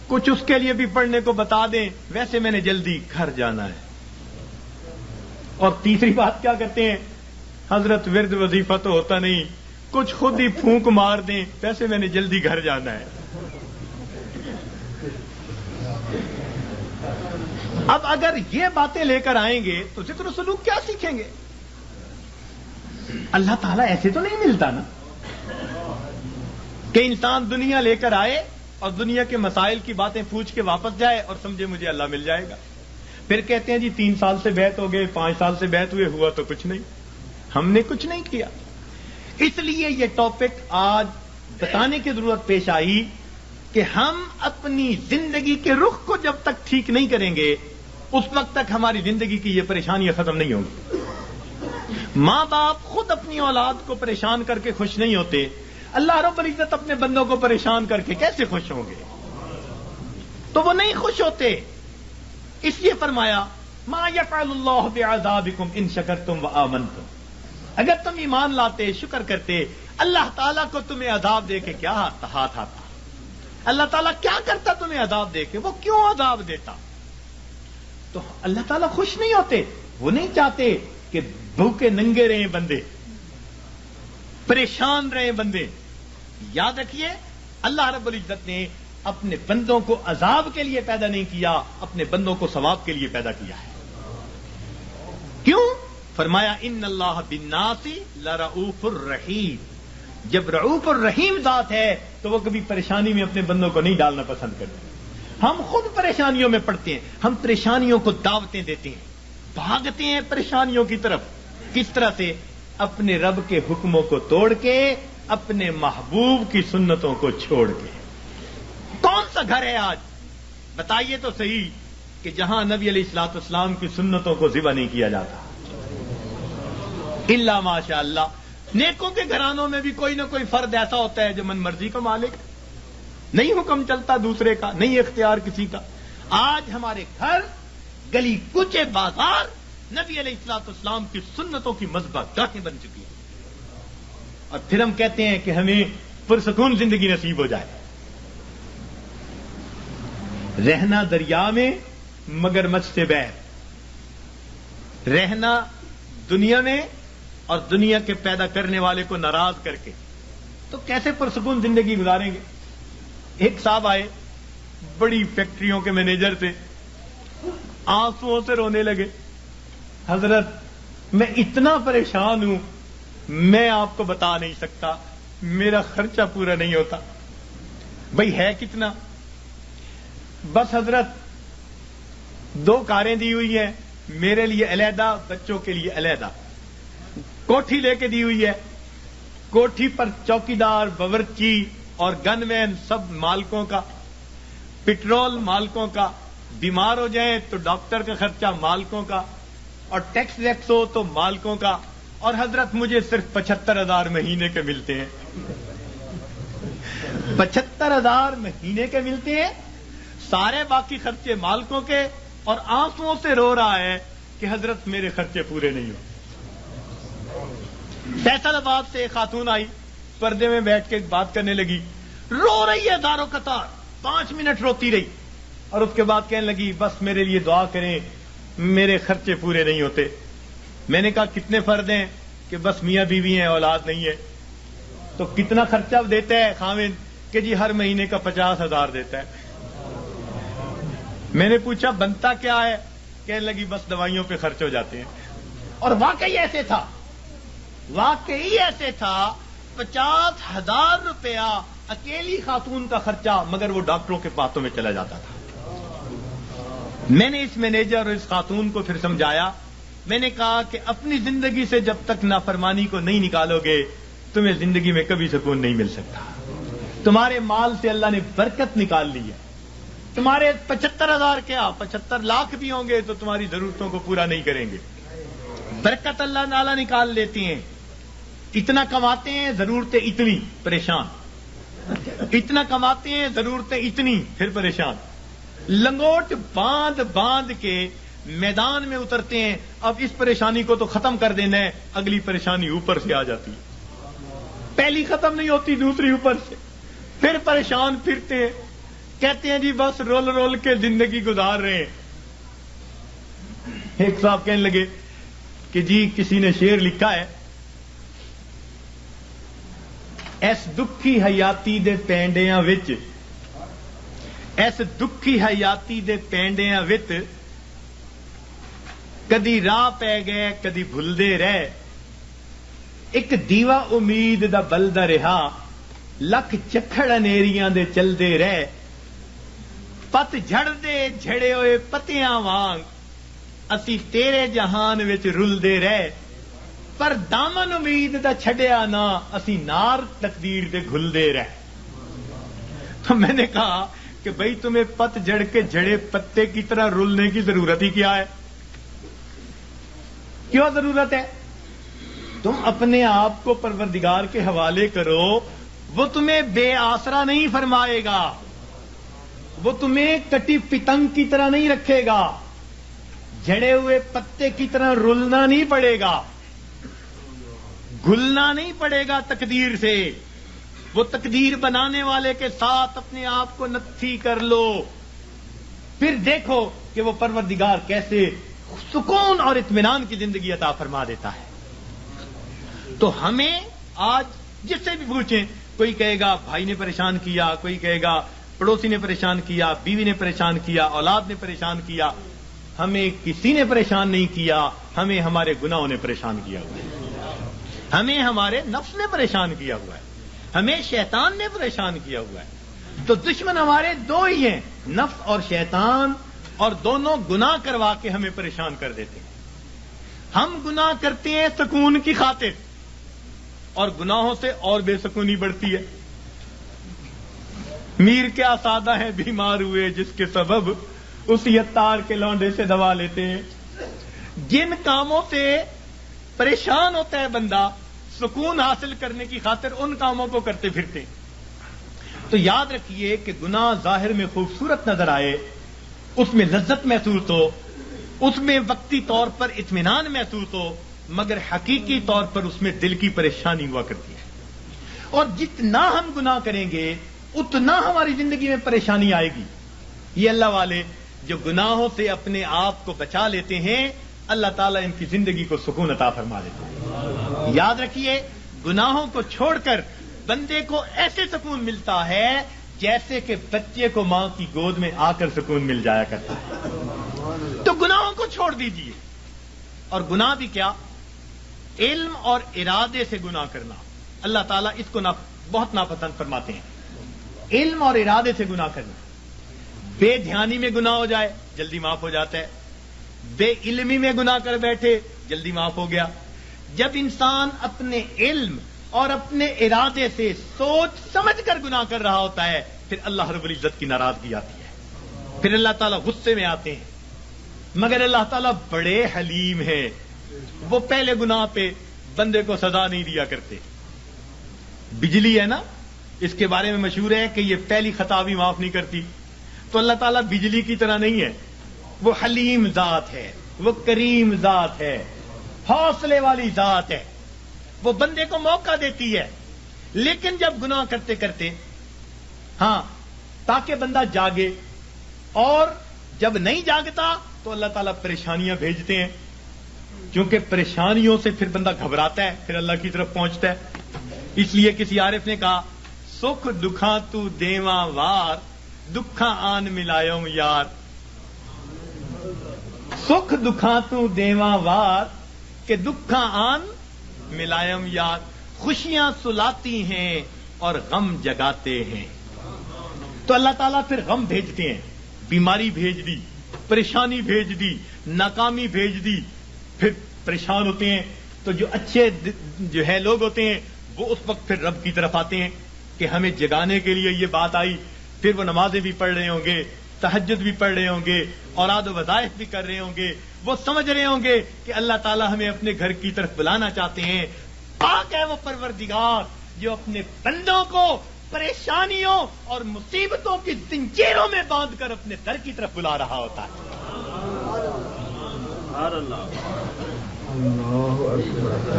کچھ اس کے لیے بھی پڑھنے کو بتا دیں، ویسے میں نے جلدی گھر جانا ہے۔ اور تیسری بات کیا کرتے ہیں؟ حضرت ورد وظیفہ تو ہوتا نہیں، کچھ خود ہی پھونک مار دیں، ویسے میں نے جلدی گھر جانا ہے۔ اب اگر یہ باتیں لے کر آئیں گے تو ذکر و سلوک کیا سیکھیں گے؟ اللہ تعالیٰ ایسے تو نہیں ملتا نا کہ انسان دنیا لے کر آئے اور دنیا کے مسائل کی باتیں پوچھ کے واپس جائے اور سمجھے مجھے اللہ مل جائے گا۔ پھر کہتے ہیں جی 3 سال سے بیعت ہو گئے، 5 سال سے بیعت ہوئے، ہوا تو کچھ نہیں، ہم نے کچھ نہیں کیا۔ اس لیے یہ ٹاپک آج بتانے کی ضرورت پیش آئی کہ ہم اپنی زندگی کے رخ کو جب تک ٹھیک نہیں کریں گے اس وقت تک ہماری زندگی کی یہ پریشانیاں ختم نہیں ہوں گی۔ ماں باپ خود اپنی اولاد کو پریشان کر کے خوش نہیں ہوتے، اللہ رب العزت اپنے بندوں کو پریشان کر کے کیسے خوش ہوں گے؟ تو وہ نہیں خوش ہوتے، اس لیے فرمایا ما یفعل اللہ بعذابکم ان شکرتم وآمنتم، اگر تم ایمان لاتے، شکر کرتے، اللہ تعالیٰ کو تمہیں عذاب دے کے کیا ہاتھ آتا؟ اللہ تعالیٰ کیا کرتا تمہیں عذاب دے کے؟ وہ کیوں عذاب دیتا؟ تو اللہ تعالیٰ خوش نہیں ہوتے، وہ نہیں چاہتے کہ بھوکے ننگے رہیں بندے، پریشان رہیں بندے۔ یاد رکھیے اللہ رب العزت نے اپنے بندوں کو عذاب کے لیے پیدا نہیں کیا، اپنے بندوں کو ثواب کے لیے پیدا کیا ہے۔ کیوں؟ فرمایا ان اللہ بالناس لرؤوف الرحیم، جب رؤوف الرحیم ذات ہے تو وہ کبھی پریشانی میں اپنے بندوں کو نہیں ڈالنا پسند کرتے۔ ہم خود پریشانیوں میں پڑتے ہیں، ہم پریشانیوں کو دعوتیں دیتے ہیں، بھاگتے ہیں پریشانیوں کی طرف۔ کس طرح سے؟ اپنے رب کے حکموں کو توڑ کے، اپنے محبوب کی سنتوں کو چھوڑ کے۔ کون سا گھر ہے آج بتائیے تو صحیح کہ جہاں نبی علیہ الصلوۃ والسلام کی سنتوں کو ذبح نہیں کیا جاتا؟ الا ماشاء اللہ، نیکوں کے گھرانوں میں بھی کوئی نہ کوئی فرد ایسا ہوتا ہے جو من مرضی کا مالک، نہیں حکم چلتا دوسرے کا، نہیں اختیار کسی کا۔ آج ہمارے گھر، گلی کوچے، بازار نبی علیہ الصلوۃ والسلام کی سنتوں کی مذبح گاہیں بن چکی ہیں، اور پھر ہم کہتے ہیں کہ ہمیں پرسکون زندگی نصیب ہو جائے۔ رہنا دریا میں مگر مجھ سے بیر، رہنا دنیا میں اور دنیا کے پیدا کرنے والے کو ناراض کر کے، تو کیسے پرسکون زندگی گزاریں گے؟ ایک صاحب آئے، بڑی فیکٹریوں کے مینیجر تھے، آنسوؤں سے رونے لگے، حضرت میں اتنا پریشان ہوں، میں آپ کو بتا نہیں سکتا، میرا خرچہ پورا نہیں ہوتا۔ بھئی ہے کتنا؟ بس حضرت 2 کاریں دی ہوئی ہیں، میرے لیے علیحدہ، بچوں کے لیے علیحدہ، کوٹھی لے کے دی ہوئی ہے، کوٹھی پر چوکیدار، باورچی اور گن مین سب مالکوں کا، پٹرول مالکوں کا، بیمار ہو جائیں تو ڈاکٹر کا خرچہ مالکوں کا، اور ٹیکس ویکس ہو تو مالکوں کا، اور حضرت مجھے صرف 75,000 مہینے کے ملتے ہیں. 75,000 مہینے کے ملتے ہیں، سارے باقی خرچے مالکوں کے، اور آنسوؤں سے رو رہا ہے کہ حضرت میرے خرچے پورے نہیں ہو. فیصل آباد سے ایک خاتون آئی، پردے میں بیٹھ کے بات کرنے لگی، رو رہی ہے دارو قطار، 5 منٹ روتی رہی، اور اس کے بعد کہنے لگی بس میرے لیے دعا کریں، میرے خرچے پورے نہیں ہوتے. میں نے کہا کتنے فرد ہیں؟ کہ بس میاں بیوی ہیں، اولاد نہیں ہے. تو کتنا خرچہ دیتا ہے خاوند؟ کہ جی ہر مہینے کا 50,000 دیتا ہے. میں نے پوچھا بنتا کیا ہے؟ کہنے لگی بس دوائیوں پہ خرچ ہو جاتے ہیں. اور واقعی ایسے تھا، 50,000 روپیہ اکیلی خاتون کا خرچہ، مگر وہ ڈاکٹروں کے پاتوں میں چلا جاتا تھا. میں نے اس مینیجر اور اس خاتون کو پھر سمجھایا. میں نے کہا کہ اپنی زندگی سے جب تک نافرمانی کو نہیں نکالو گے تمہیں زندگی میں کبھی سکون نہیں مل سکتا. تمہارے مال سے اللہ نے برکت نکال لی ہے. تمہارے 75,000 کیا 75 لاکھ بھی ہوں گے تو تمہاری ضرورتوں کو پورا نہیں کریں گے. برکت اللہ تعالیٰ نکال لیتے ہیں. اتنا کماتے ہیں ضرورتیں اتنی، پریشان. اتنا کماتے ہیں ضرورتیں اتنی، پھر پریشان. لنگوٹ باندھ کے میدان میں اترتے ہیں. اب اس پریشانی کو تو ختم کر دینا ہے، اگلی پریشانی اوپر سے آ جاتی ہے. پہلی ختم نہیں ہوتی، دوسری اوپر سے، پھر پریشان پھرتے ہیں. کہتے ہیں جی بس رول کے زندگی گزار رہے ہیں. ایک صاحب کہنے لگے کہ جی کسی نے شعر لکھا ہے، ایس دکھی حیاتی دے پینڈیاں وچ، ایس دکھی حیاتی دے پینڈیاں وچ کدی راہ پہ گئے کدی بھلدے رہ، ایک دیوا امید دا بلدا رہا، لکھ چکھڑ انیریاں دے چلدے رہ، پت جھڑ دے جھڑے ہوئے پتیاں وانگ اسی تیرے جہان وچ رلدے رہ، پر دامن امید دا چھڈیا نہ اسی نار تقدیر دے گھلدے رہ. تو میں نے کہا کہ بھئی تمہیں پت جھڑ کے جھڑے پتے کی طرح رلنے کی ضرورت ہی کیا ہے؟ کیوں ضرورت ہے؟ تم اپنے آپ کو پروردگار کے حوالے کرو، وہ تمہیں بے آسرا نہیں فرمائے گا، وہ تمہیں کٹی پتنگ کی طرح نہیں رکھے گا، جھڑے ہوئے پتے کی طرح رلنا نہیں پڑے گا، گھلنا نہیں پڑے گا تقدیر سے. وہ تقدیر بنانے والے کے ساتھ اپنے آپ کو نتھی کر لو، پھر دیکھو کہ وہ پروردگار کیسے سکون اور اطمینان کی زندگی عطا فرما دیتا ہے. تو ہمیں آج جس سے بھی پوچھیں، کوئی کہے گا بھائی نے پریشان کیا، کوئی کہے گا پڑوسی نے پریشان کیا، بیوی نے پریشان کیا، اولاد نے پریشان کیا. ہمیں کسی نے پریشان نہیں کیا، ہمیں ہمارے گناہوں نے پریشان کیا ہوا ہے، ہمیں ہمارے نفس نے پریشان کیا ہوا ہے، ہمیں شیطان نے پریشان کیا ہوا ہے. تو دشمن ہمارے دو ہی ہیں، نفس اور شیطان، اور دونوں گناہ کروا کے ہمیں پریشان کر دیتے ہیں. ہم گناہ کرتے ہیں سکون کی خاطر، اور گناہوں سے اور بے سکونی بڑھتی ہے. میر کیا سادہ ہے بیمار ہوئے جس کے سبب اسی عطار کے لونڈے سے دوا لیتے ہیں. جن کاموں سے پریشان ہوتا ہے بندہ سکون حاصل کرنے کی خاطر، ان کاموں کو کرتے پھرتے. تو یاد رکھیے کہ گناہ ظاہر میں خوبصورت نظر آئے، اس میں لذت محسوس ہو، اس میں وقتی طور پر اطمینان محسوس ہو، مگر حقیقی طور پر اس میں دل کی پریشانی ہوا کرتی ہے. اور جتنا ہم گناہ کریں گے اتنا ہماری زندگی میں پریشانی آئے گی. یہ اللہ والے جو گناہوں سے اپنے آپ کو بچا لیتے ہیں، اللہ تعالیٰ ان کی زندگی کو سکون عطا فرما دیتے ہیں. یاد رکھیے گناہوں کو چھوڑ کر بندے کو ایسے سکون ملتا ہے جیسے کہ بچے کو ماں کی گود میں آ کر سکون مل جایا کرتا ہے. تو گناہوں کو چھوڑ دیجیے. اور گناہ بھی کیا، علم اور ارادے سے گناہ کرنا، اللہ تعالیٰ اس کو بہت ناپسند فرماتے ہیں. علم اور ارادے سے گناہ کرنا، بے دھیانی میں گناہ ہو جائے جلدی معاف ہو جاتا ہے، بے علمی میں گناہ کر بیٹھے جلدی معاف ہو گیا. جب انسان اپنے علم اور اپنے ارادے سے سوچ سمجھ کر گناہ کر رہا ہوتا ہے، پھر اللہ رب العزت کی ناراضگی آتی ہے، پھر اللہ تعالیٰ غصے میں آتے ہیں. مگر اللہ تعالیٰ بڑے حلیم ہیں، وہ پہلے گناہ پہ بندے کو سزا نہیں دیا کرتے. بجلی ہے نا، اس کے بارے میں مشہور ہے کہ یہ پہلی خطا بھی معاف نہیں کرتی. تو اللہ تعالیٰ بجلی کی طرح نہیں ہے، وہ حلیم ذات ہے، وہ کریم ذات ہے، حوصلے والی ذات ہے. وہ بندے کو موقع دیتی ہے، لیکن جب گناہ کرتے کرتے ہاں تاکہ بندہ جاگے، اور جب نہیں جاگتا تو اللہ تعالیٰ پریشانیاں بھیجتے ہیں، کیونکہ پریشانیوں سے پھر بندہ گھبراتا ہے، پھر اللہ کی طرف پہنچتا ہے. اس لیے کسی عارف نے کہا سکھ دکھاں تو دیواں وار، دکھاں آن ملایوم یار. سکھ دکھاں تو دیواں وار کہ دکھاں آن ملائم یار. خوشیاں سلاتی ہیں اور غم جگاتے ہیں. تو اللہ تعالیٰ پھر غم بھیجتے ہیں، بیماری بھیج دی، پریشانی بھیج دی، ناکامی بھیج دی، پھر پریشان ہوتے ہیں. تو جو اچھے جو ہے لوگ ہوتے ہیں وہ اس وقت پھر رب کی طرف آتے ہیں کہ ہمیں جگانے کے لیے یہ بات آئی. پھر وہ نمازیں بھی پڑھ رہے ہوں گے، تہجد بھی پڑھ رہے ہوں گے، اوراد و وظائف بھی کر رہے ہوں گے. وہ سمجھ رہے ہوں گے کہ اللہ تعالیٰ ہمیں اپنے گھر کی طرف بلانا چاہتے ہیں. پاک ہے وہ پروردگار جو اپنے بندوں کو پریشانیوں اور مصیبتوں کی زنجیروں میں باندھ کر اپنے در کی طرف بلا رہا ہوتا ہے.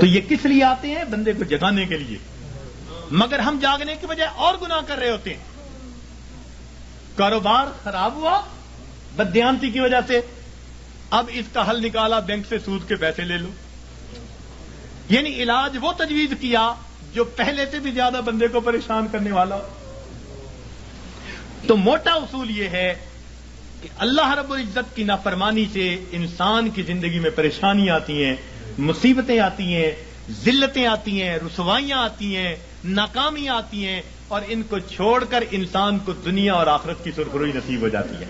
تو یہ کس لیے آتے ہیں؟ بندے کو جگانے کے لیے. مگر ہم جاگنے کی بجائے اور گناہ کر رہے ہوتے ہیں. کاروبار خراب ہوا بددیانتی کی وجہ سے، اب اس کا حل نکالا بینک سے سود کے پیسے لے لو. یعنی علاج وہ تجویز کیا جو پہلے سے بھی زیادہ بندے کو پریشان کرنے والا ہو. تو موٹا اصول یہ ہے کہ اللہ رب العزت کی نافرمانی سے انسان کی زندگی میں پریشانیاں آتی ہیں، مصیبتیں آتی ہیں، ذلتیں آتی ہیں، رسوائیاں آتی ہیں، ناکامیاں آتی ہیں، اور ان کو چھوڑ کر انسان کو دنیا اور آخرت کی سرخروئی نصیب ہو جاتی ہے.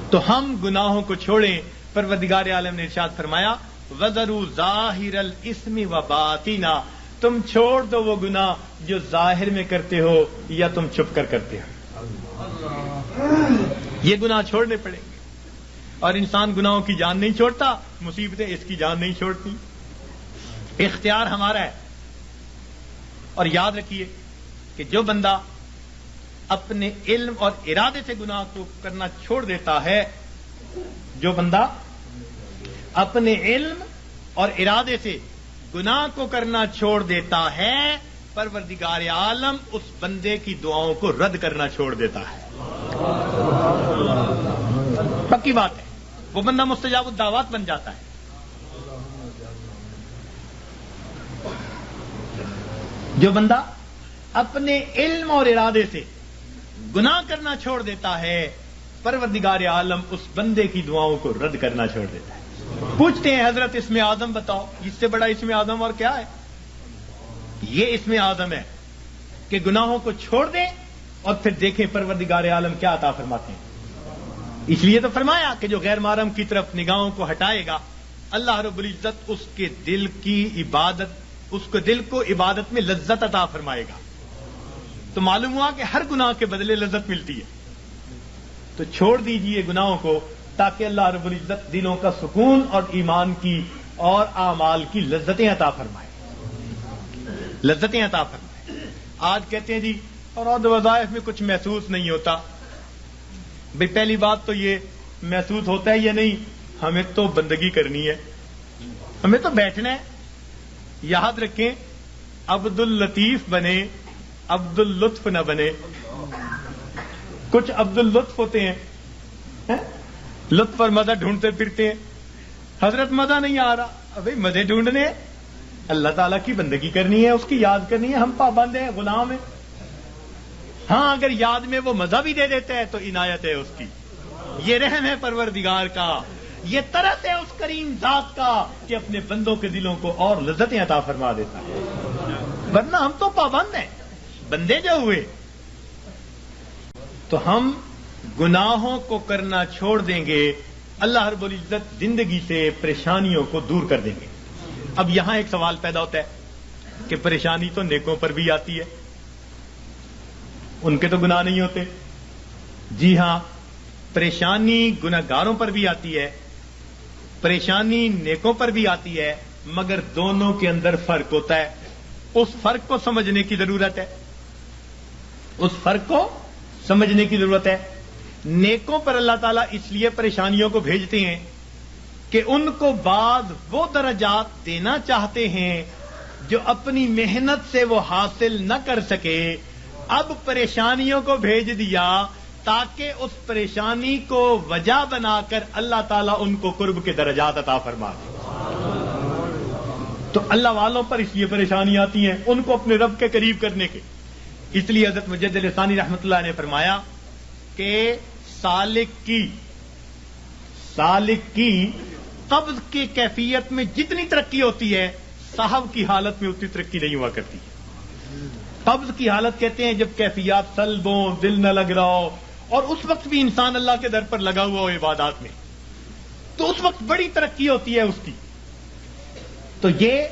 تو ہم گناہوں کو چھوڑیں. پروردگار عالم نے ارشاد فرمایا وَذَرُوا ظَاهِرَ الْإِثْمِ وَبَاطِنَهُ، تم چھوڑ دو وہ گناہ جو ظاہر میں کرتے ہو یا تم چھپ کر کرتے ہو. یہ گناہ چھوڑنے پڑیں گے. اور انسان گناہوں کی جان نہیں چھوڑتا، مصیبتیں اس کی جان نہیں چھوڑتی. اختیار ہمارا ہے. اور یاد رکھیے کہ جو بندہ اپنے علم اور ارادے سے گناہ کو کرنا چھوڑ دیتا ہے، جو بندہ اپنے علم اور ارادے سے گناہ کو کرنا چھوڑ دیتا ہے، پروردگار عالم اس بندے کی دعاؤں کو رد کرنا چھوڑ دیتا ہے. پکی بات ہے، وہ بندہ مستجاب الدعوات بن جاتا ہے. جو بندہ اپنے علم اور ارادے سے گناہ کرنا چھوڑ دیتا ہے، پروردگار عالم اس بندے کی دعاؤں کو رد کرنا چھوڑ دیتا ہے. پوچھتے ہیں حضرت اسم اعظم بتاؤ، اس سے بڑا اسم اعظم اور کیا ہے؟ یہ اسم اعظم ہے کہ گناہوں کو چھوڑ دیں اور پھر دیکھیں پروردگار عالم کیا عطا فرماتے ہیں. اس لیے تو فرمایا کہ جو غیر محرم کی طرف نگاہوں کو ہٹائے گا، اللہ رب العزت اس کے دل کی عبادت، اس کو دل کو عبادت میں لذت عطا فرمائے گا. تو معلوم ہوا کہ ہر گناہ کے بدلے لذت ملتی ہے. تو چھوڑ دیجئے گناہوں کو تاکہ اللہ رب العزت دلوں کا سکون اور ایمان کی اور اعمال کی لذتیں عطا فرمائے. لذتیں عطا فرمائے. آج کہتے ہیں جی اور وظائف میں کچھ محسوس نہیں ہوتا. بھئی پہلی بات تو یہ محسوس ہوتا ہے یا نہیں، ہمیں تو بندگی کرنی ہے، ہمیں تو بیٹھنا ہے. یاد رکھیں عبد اللطیف بنے، عبد اللطف نہ بنے. کچھ عبد اللطف ہوتے ہیں، لطف اور مزہ ڈھونڈتے پھرتے ہیں. حضرت مزہ نہیں آ رہا، بھائی مزے ڈھونڈنے ہیں. اللہ تعالیٰ کی بندگی کرنی ہے، اس کی یاد کرنی ہے. ہم پابند ہیں، غلام ہیں. ہاں اگر یاد میں وہ مزہ بھی دے دیتا ہے تو عنایت ہے اس کی. یہ رحم ہے پروردگار کا، یہ طرف ہے اس کریم ذات کا کہ اپنے بندوں کے دلوں کو اور لذتیں عطا فرما دیتا ہے. ورنہ ہم تو پابند ہیں، بندے جو ہوئے. تو ہم گناہوں کو کرنا چھوڑ دیں گے، اللہ رب العزت زندگی سے پریشانیوں کو دور کر دیں گے. اب یہاں ایک سوال پیدا ہوتا ہے کہ پریشانی تو نیکوں پر بھی آتی ہے، ان کے تو گناہ نہیں ہوتے. جی ہاں، پریشانی گناہگاروں پر بھی آتی ہے، پریشانی نیکوں پر بھی آتی ہے، مگر دونوں کے اندر فرق ہوتا ہے. اس فرق کو سمجھنے کی ضرورت ہے، اس فرق کو سمجھنے کی ضرورت ہے. نیکوں پر اللہ تعالیٰ اس لیے پریشانیوں کو بھیجتے ہیں کہ ان کو بعد وہ درجات دینا چاہتے ہیں جو اپنی محنت سے وہ حاصل نہ کر سکے. اب پریشانیوں کو بھیج دیا تاکہ اس پریشانی کو وجہ بنا کر اللہ تعالیٰ ان کو قرب کے درجات عطا فرما دے. تو اللہ والوں پر اس لیے پریشانی آتی ہیں ان کو اپنے رب کے قریب کرنے کے. اس لیے حضرت مجدد ثانی رحمۃ اللہ نے فرمایا کہ سالک کی قبض کی کیفیت میں جتنی ترقی ہوتی ہے صاحب کی حالت میں اتنی ترقی نہیں ہوا کرتی. قبض کی حالت کہتے ہیں جب کیفیات سلب ہوں، دل نہ لگ رہا ہو، اور اس وقت بھی انسان اللہ کے در پر لگا ہوا ہو عبادات میں، تو اس وقت بڑی ترقی ہوتی ہے اس کی. تو یہ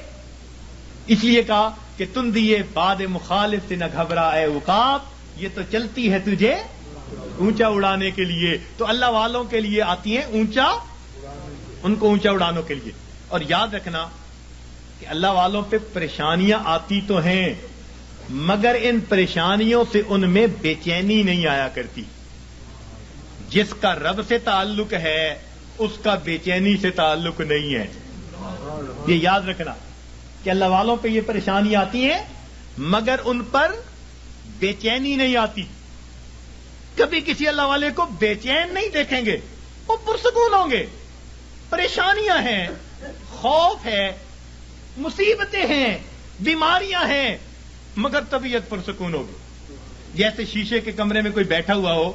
اس لیے کہا کہ تم دیے باد مخالف سے نہ گھبرا اے عقاب، یہ تو چلتی ہے تجھے اونچا اڑانے کے لیے. تو اللہ والوں کے لیے آتی ہیں اونچا، ان کو اونچا اڑانے کے لیے. اور یاد رکھنا کہ اللہ والوں پہ پریشانیاں آتی تو ہیں، مگر ان پریشانیوں سے ان میں بے چینی نہیں آیا کرتی. جس کا رب سے تعلق ہے اس کا بے چینی سے تعلق نہیں ہے. یہ یاد رکھنا کہ اللہ والوں پہ یہ پریشانی آتی ہیں مگر ان پر بے چینی نہیں آتی. کبھی کسی اللہ والے کو بے چین نہیں دیکھیں گے، وہ پرسکون ہوں گے. پریشانیاں ہیں، خوف ہے، مصیبتیں ہیں، بیماریاں ہیں، مگر طبیعت پرسکون ہوگی. جیسے شیشے کے کمرے میں کوئی بیٹھا ہوا ہو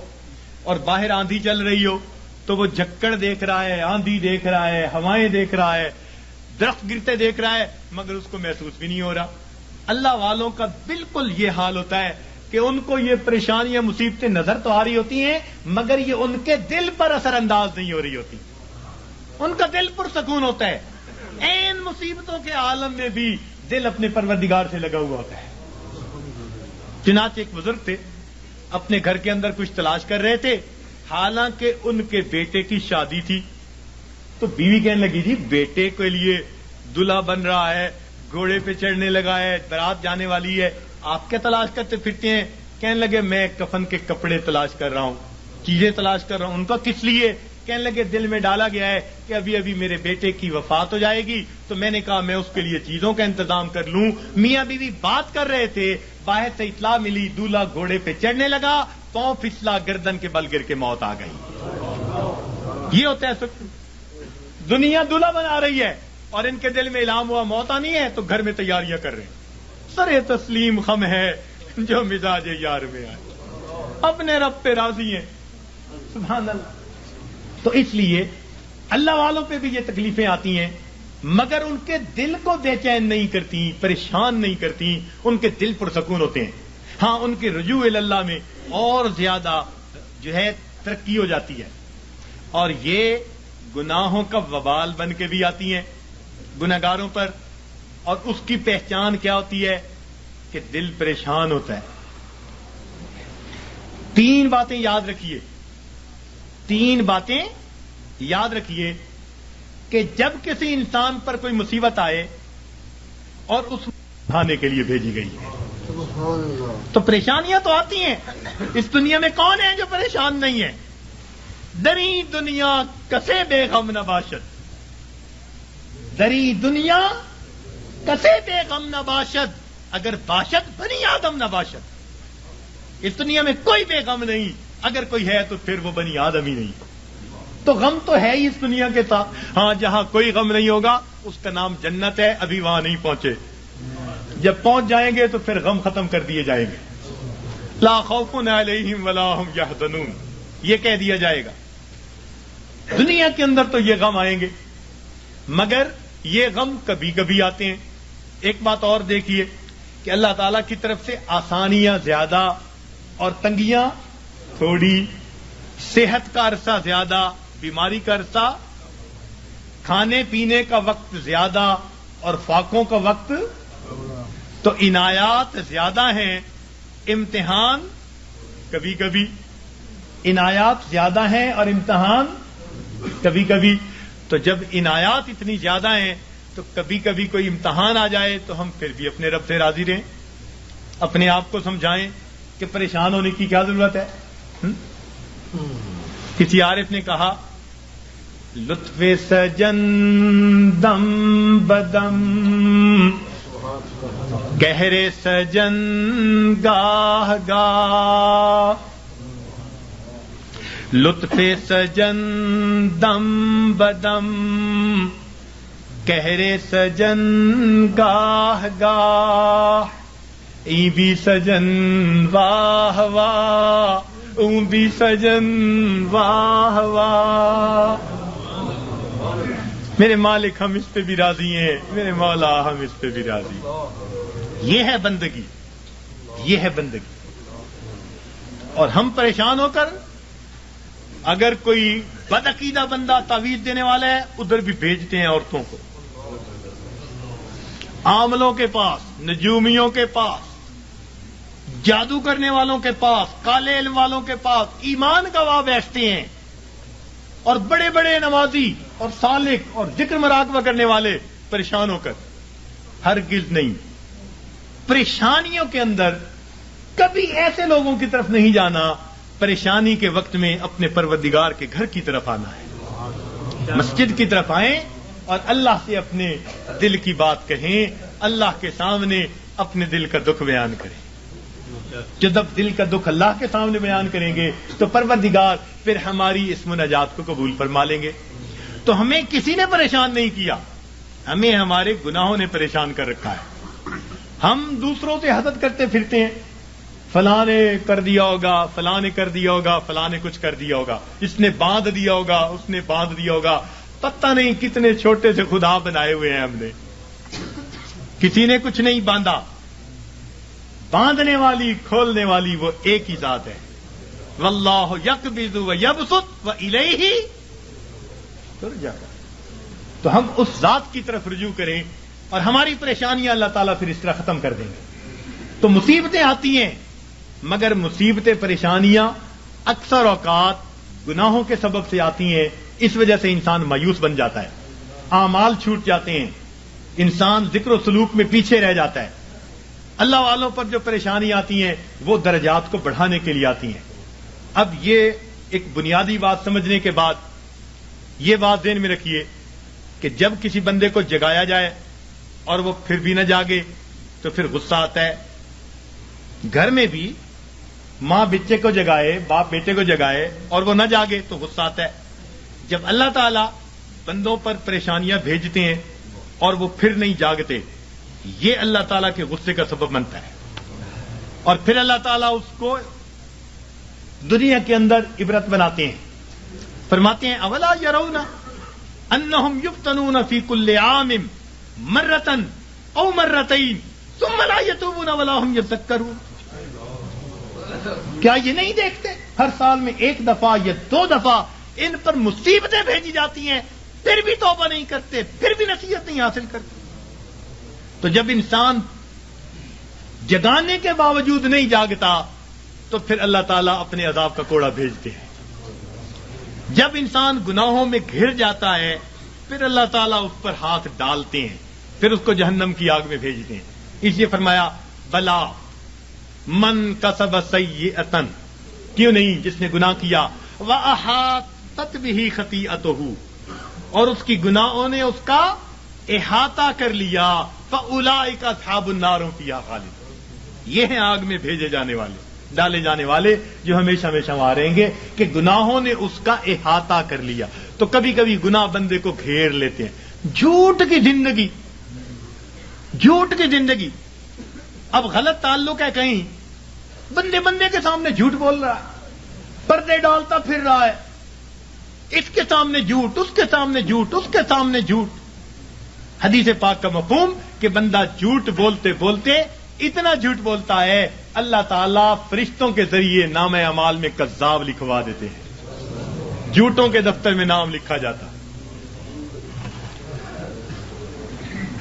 اور باہر آندھی چل رہی ہو تو وہ جھکڑ دیکھ رہا ہے، آندھی دیکھ رہا ہے، ہوائیں دیکھ رہا ہے، درخت گرتے دیکھ رہا ہے، مگر اس کو محسوس بھی نہیں ہو رہا. اللہ والوں کا بالکل یہ حال ہوتا ہے کہ ان کو یہ پریشانیاں مصیبتیں نظر تو آ رہی ہوتی ہیں مگر یہ ان کے دل پر اثر انداز نہیں ہو رہی ہوتی. ان کا دل پرسکون ہوتا ہے. این مصیبتوں کے عالم میں بھی دل اپنے پروردگار سے لگا ہوا ہوتا ہے. چنانچہ ایک بزرگ تھے، اپنے گھر کے اندر کچھ تلاش کر رہے تھے، حالانکہ ان کے بیٹے کی شادی تھی. تو بیوی کہنے لگی جی بیٹے کے لیے دلہا بن رہا ہے، گھوڑے پہ چڑھنے لگا ہے، بارات جانے والی ہے، آپ کیا تلاش کرتے پھرتے ہیں؟ کہنے لگے میں کفن کے کپڑے تلاش کر رہا ہوں، چیزیں تلاش کر رہا ہوں. ان کا کس لیے؟ کہنے لگے دل میں ڈالا گیا ہے کہ ابھی ابھی میرے بیٹے کی وفات ہو جائے گی، تو میں نے کہا میں اس کے لیے چیزوں کا انتظام کر لوں. میاں بیوی بات کر رہے تھے، باہر سے اطلاع ملی دولہا گھوڑے پہ چڑھنے لگا، پاؤں پھسلا، گردن کے بل گر کے موت آ گئی. یہ ہوتا ہے دنیا دولہا بنا رہی ہے اور ان کے دل میں الہام ہوا موت آنی ہے تو گھر میں تیاریاں کر رہے ہیں. سر تسلیم خم ہے جو مزاج یار میں آئے، اپنے رب پہ راضی ہیں. سبحان اللہ. تو اس لیے اللہ والوں پہ بھی یہ تکلیفیں آتی ہیں مگر ان کے دل کو بے چین نہیں کرتی، پریشان نہیں کرتی، ان کے دل پرسکون ہوتے ہیں. ہاں ان کے رجوع اللہ میں اور زیادہ جو ہے ترقی ہو جاتی ہے. اور یہ گناہوں کا وبال بن کے بھی آتی ہیں گناہگاروں پر. اور اس کی پہچان کیا ہوتی ہے کہ دل پریشان ہوتا ہے. 3 باتیں یاد رکھیے، 3 باتیں یاد رکھیے کہ جب کسی انسان پر کوئی مصیبت آئے اور اس اٹھانے کے لیے بھیجی گئی ہے تو پریشانیاں تو آتی ہیں. اس دنیا میں کون ہے جو پریشان نہیں ہے؟ دری دنیا کسے بے غم نہ باشد، دری دنیا کسے بے غم نہ باشد، اگر باشد بنی آدم نہ باشد. اس دنیا میں کوئی بے غم نہیں، اگر کوئی ہے تو پھر وہ بنی آدم ہی نہیں. تو غم تو ہے ہی اس دنیا کے ساتھ. ہاں جہاں کوئی غم نہیں ہوگا اس کا نام جنت ہے، ابھی وہاں نہیں پہنچے. جب پہنچ جائیں گے تو پھر غم ختم کر دیے جائیں گے. لا خوف علیہم ولا هم یحزنون، یہ کہہ دیا جائے گا. دنیا کے اندر تو یہ غم آئیں گے مگر یہ غم کبھی کبھی آتے ہیں. ایک بات اور دیکھیے کہ اللہ تعالیٰ کی طرف سے آسانیاں زیادہ اور تنگیاں تھوڑی، صحت کا عرصہ زیادہ، بیماری کا عرصہ، کھانے پینے کا وقت زیادہ اور فاقوں کا وقت. تو عنایات زیادہ ہیں، امتحان کبھی کبھی، عنایات زیادہ ہیں اور امتحان کبھی کبھی. تو جب عنایات اتنی زیادہ ہیں تو کبھی کبھی کوئی امتحان آ جائے تو ہم پھر بھی اپنے رب سے راضی رہیں, اپنے آپ کو سمجھائیں کہ پریشان ہونے کی کیا ضرورت ہے. کسی عارف نے کہا لطف سجن دم بدم گہرے سجن گاہ گاہ, لطف سجن دم بدم گہرے سجن گاہ گاہ, ای بھی سجن واہ واہ اون بھی سجن واہ واہ. میرے مالک ہم اس پہ بھی راضی ہیں, میرے مولا ہم اس پہ بھی راضی ہیں. یہ ہے بندگی, یہ ہے بندگی. اور ہم پریشان ہو کر اگر کوئی بدعقیدہ بندہ تعویذ دینے والا ہے ادھر بھی بھیجتے ہیں عورتوں کو, عاملوں کے پاس, نجومیوں کے پاس, جادو کرنے والوں کے پاس, کالے علم والوں کے پاس ایمان گواہ بیٹھتے ہیں. اور بڑے بڑے نمازی اور سالک اور ذکر مراقبہ کرنے والے پریشان ہو کر. ہرگز نہیں. پریشانیوں کے اندر کبھی ایسے لوگوں کی طرف نہیں جانا, پریشانی کے وقت میں اپنے پروردگار کے گھر کی طرف آنا ہے. مسجد کی طرف آئیں اور اللہ سے اپنے دل کی بات کہیں, اللہ کے سامنے اپنے دل کا دکھ بیان کریں. جب دل کا دکھ اللہ کے سامنے بیان کریں گے تو پروردگار پھر ہماری اس مناجات کو قبول فرما لیں گے. تو ہمیں کسی نے پریشان نہیں کیا, ہمیں ہمارے گناہوں نے پریشان کر رکھا ہے. ہم دوسروں سے حسد کرتے پھرتے ہیں, فلاں نے کر دیا ہوگا, فلاں نے کر دیا ہوگا, فلاں نے کچھ کر دیا ہوگا, اس نے باندھ دیا ہوگا, اس نے باندھ دیا ہوگا. پتہ نہیں کتنے چھوٹے سے خدا بنائے ہوئے ہیں ہم نے, کسی نے کچھ نہیں باندھا. باندھنے والی کھولنے والی وہ ایک ہی ذات ہے. واللہ یقبض ویبسط والیہ ترجع. تو ہم اس ذات کی طرف رجوع کریں اور ہماری پریشانیاں اللہ تعالیٰ پھر اس طرح ختم کر دیں گے. تو مصیبتیں آتی ہیں, مگر مصیبتیں پریشانیاں اکثر اوقات گناہوں کے سبب سے آتی ہیں. اس وجہ سے انسان مایوس بن جاتا ہے, اعمال چھوٹ جاتے ہیں, انسان ذکر و سلوک میں پیچھے رہ جاتا ہے. اللہ والوں پر جو پریشانی آتی ہیں وہ درجات کو بڑھانے کے لیے آتی ہیں. اب یہ ایک بنیادی بات سمجھنے کے بعد یہ بات ذہن میں رکھیے کہ جب کسی بندے کو جگایا جائے اور وہ پھر بھی نہ جاگے تو پھر غصہ آتا ہے. گھر میں بھی ماں بچے کو جگائے, باپ بیٹے کو جگائے اور وہ نہ جاگے تو غصہ آتا ہے. جب اللہ تعالیٰ بندوں پر پریشانیاں بھیجتے ہیں اور وہ پھر نہیں جاگتے, یہ اللہ تعالیٰ کے غصے کا سبب بنتا ہے. اور پھر اللہ تعالیٰ اس کو دنیا کے اندر عبرت بناتے ہیں. فرماتے ہیں اولا یرون انہم یفتنون فی کل عام مرتن او مرتین ثم لا یتوبون ولا هم یذکرون. کیا یہ نہیں دیکھتے ہر سال میں ایک دفعہ یا دو دفعہ ان پر مصیبتیں بھیجی جاتی ہیں, پھر بھی توبہ نہیں کرتے, پھر بھی نصیحت نہیں حاصل کرتے. تو جب انسان جگانے کے باوجود نہیں جاگتا تو پھر اللہ تعالیٰ اپنے عذاب کا کوڑا بھیجتے ہیں. جب انسان گناہوں میں گھر جاتا ہے پھر اللہ تعالیٰ اس پر ہاتھ ڈالتے ہیں, پھر اس کو جہنم کی آگ میں بھیجتے ہیں. اس لیے فرمایا بلا من کسب سیئۃ, کیوں نہیں جس نے گناہ کیا, وَأَحَاطَتْ بِهِ خَطِیئَتُهُ, اور اس کی گناہوں نے اس کا احاطہ کر لیا, فَأُولَٰئِکَ أَصْحَابُ النَّارِ هُمْ فِيهَا خَالِدُونَ. یہ ہیں آگ میں بھیجے جانے والے, ڈالے جانے والے جو ہمیشہ ہمیشہ وہاں رہیں گے کہ گناہوں نے اس کا احاطہ کر لیا. تو کبھی کبھی گناہ بندے کو گھیر لیتے ہیں. جھوٹ کی زندگی, جھوٹ کی زندگی. اب غلط تعلق ہے کہیں, بندے بندے کے سامنے جھوٹ بول رہا ہے, پردے ڈالتا پھر رہا ہے, اس کے سامنے جھوٹ, اس کے سامنے جھوٹ, اس کے سامنے جھوٹ. حدیث پاک کا مفہوم کہ بندہ جھوٹ بولتے بولتے اتنا جھوٹ بولتا ہے اللہ تعالیٰ فرشتوں کے ذریعے نام اعمال میں کذاب لکھوا دیتے ہیں, جھوٹوں کے دفتر میں نام لکھا جاتا.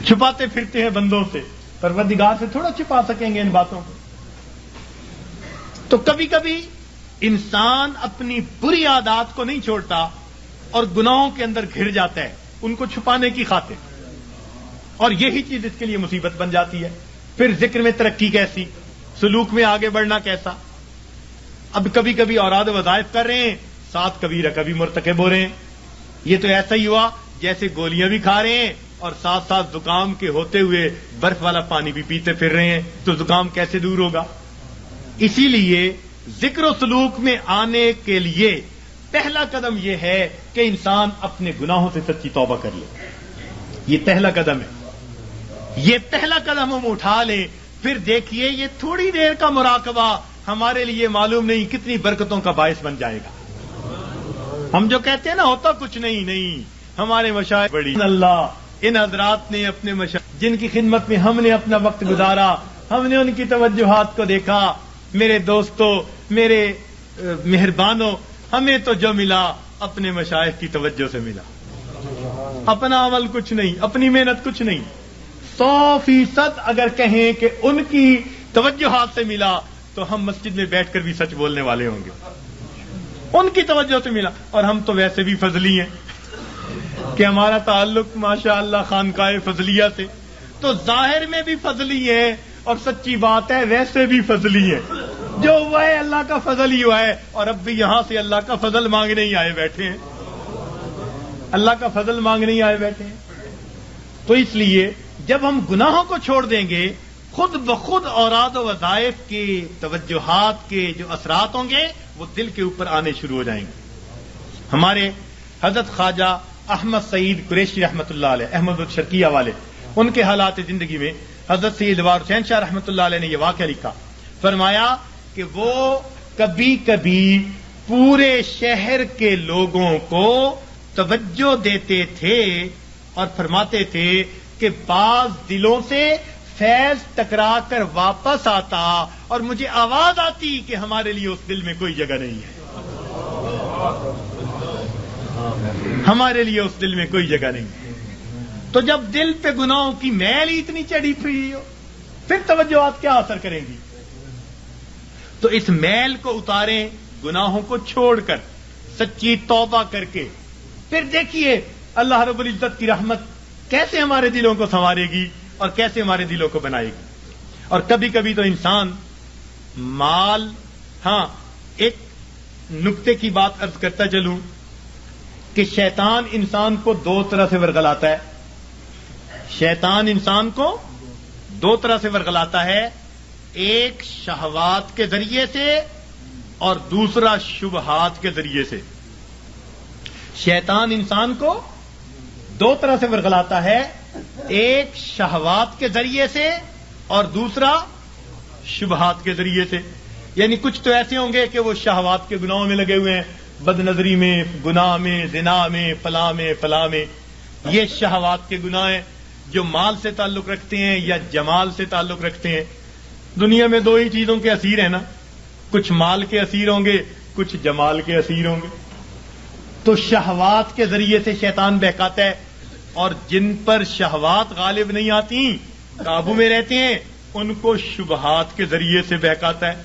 چھپاتے پھرتے ہیں بندوں سے, پروردگار سے تھوڑا چھپا سکیں گے ان باتوں کو. تو کبھی کبھی انسان اپنی بری عادات کو نہیں چھوڑتا اور گناہوں کے اندر گھر جاتا ہے ان کو چھپانے کی خاطر، اور یہی چیز اس کے لیے مصیبت بن جاتی ہے. پھر ذکر میں ترقی کیسی، سلوک میں آگے بڑھنا کیسا؟ اب کبھی کبھی اوراد وظائف کر رہے ہیں، ساتھ کبیرہ کبھی مرتکب ہو رہے ہیں. یہ تو ایسا ہی ہوا جیسے گولیاں بھی کھا رہے ہیں اور ساتھ ساتھ زکام کے ہوتے ہوئے برف والا پانی بھی پیتے پھر رہے ہیں، تو زکام کیسے دور ہوگا؟ اسی لیے ذکر و سلوک میں آنے کے لیے پہلا قدم یہ ہے کہ انسان اپنے گناہوں سے سچی توبہ کر لے. یہ پہلا قدم ہے. یہ پہلا قدم ہم اٹھا لیں، پھر دیکھیے یہ تھوڑی دیر کا مراقبہ ہمارے لیے معلوم نہیں کتنی برکتوں کا باعث بن جائے گا. ہم جو کہتے ہیں نا ہوتا کچھ نہیں، ہمارے مشائخ بڑی اللہ، ان حضرات نے اپنے مشائخ جن کی خدمت میں ہم نے اپنا وقت گزارا، ہم نے ان کی توجہات کو دیکھا. میرے دوستوں، میرے مہربانوں، ہمیں تو جو ملا اپنے مشائخ کی توجہ سے ملا. اپنا عمل کچھ نہیں، اپنی محنت کچھ نہیں. 100% اگر کہیں کہ ان کی توجہات سے ملا تو ہم مسجد میں بیٹھ کر بھی سچ بولنے والے ہوں گے. ان کی توجہ سے ملا، اور ہم تو ویسے بھی فضلی ہیں کہ ہمارا تعلق ماشاءاللہ خانقاہ فضلیہ سے، تو ظاہر میں بھی فضلی ہیں اور سچی بات ہے ویسے بھی فضلی ہیں. جو ہوا ہے اللہ کا فضل ہی ہوا ہے، اور اب بھی یہاں سے اللہ کا فضل مانگنے ہی آئے بیٹھے ہیں. اللہ کا فضل مانگنے ہی آئے بیٹھے ہیں. تو اس لیے جب ہم گناہوں کو چھوڑ دیں گے، خود بخود اوراد و وظائف کے توجہات کے جو اثرات ہوں گے وہ دل کے اوپر آنے شروع ہو جائیں گے. ہمارے حضرت خواجہ احمد سعید قریشی رحمۃ اللہ علیہ، احمد الشرقیہ والے، ان کے حالات زندگی میں حضرت سید وار حسین شاہ رحمۃ اللہ علیہ نے یہ واقعہ لکھا. فرمایا کہ وہ کبھی کبھی پورے شہر کے لوگوں کو توجہ دیتے تھے اور فرماتے تھے کہ بعض دلوں سے فیض ٹکرا کر واپس آتا اور مجھے آواز آتی کہ ہمارے لیے اس دل میں کوئی جگہ نہیں ہے، ہمارے لیے اس دل میں کوئی جگہ نہیں ہے. تو جب دل پہ گناہوں کی میل ہی اتنی چڑھی پھری ہو، پھر توجہات کیا اثر کریں گی؟ تو اس میل کو اتاریں گناہوں کو چھوڑ کر، سچی توبہ کر کے. پھر دیکھیے اللہ رب العزت کی رحمت کیسے ہمارے دلوں کو سنوارے گی اور کیسے ہمارے دلوں کو بنائے گی. اور کبھی کبھی تو انسان مال، ہاں ایک نکتے کی بات عرض کرتا چلوں کہ شیطان انسان کو دو طرح سے ورغلاتا ہے. شیطان انسان کو دو طرح سے ورغلاتا ہے، ایک شہوات کے ذریعے سے اور دوسرا شبہات کے ذریعے سے. شیطان انسان کو دو طرح سے ورغلاتا ہے، ایک شہوات کے ذریعے سے اور دوسرا شبہات کے ذریعے سے. یعنی کچھ تو ایسے ہوں گے کہ وہ شہوات کے گناہوں میں لگے ہوئے ہیں، بد نظری میں، گناہ میں، زنا میں، فلاں میں. یہ شہوات کے گناہ ہیں جو مال سے تعلق رکھتے ہیں یا جمال سے تعلق رکھتے ہیں. دنیا میں دو ہی چیزوں کے اسیر ہیں نا، کچھ مال کے اسیر ہوں گے، کچھ جمال کے اسیر ہوں گے. تو شہوات کے ذریعے سے شیطان بہکاتا ہے، اور جن پر شہوات غالب نہیں آتی، قابو میں رہتے ہیں، ان کو شبہات کے ذریعے سے بہکاتا ہے.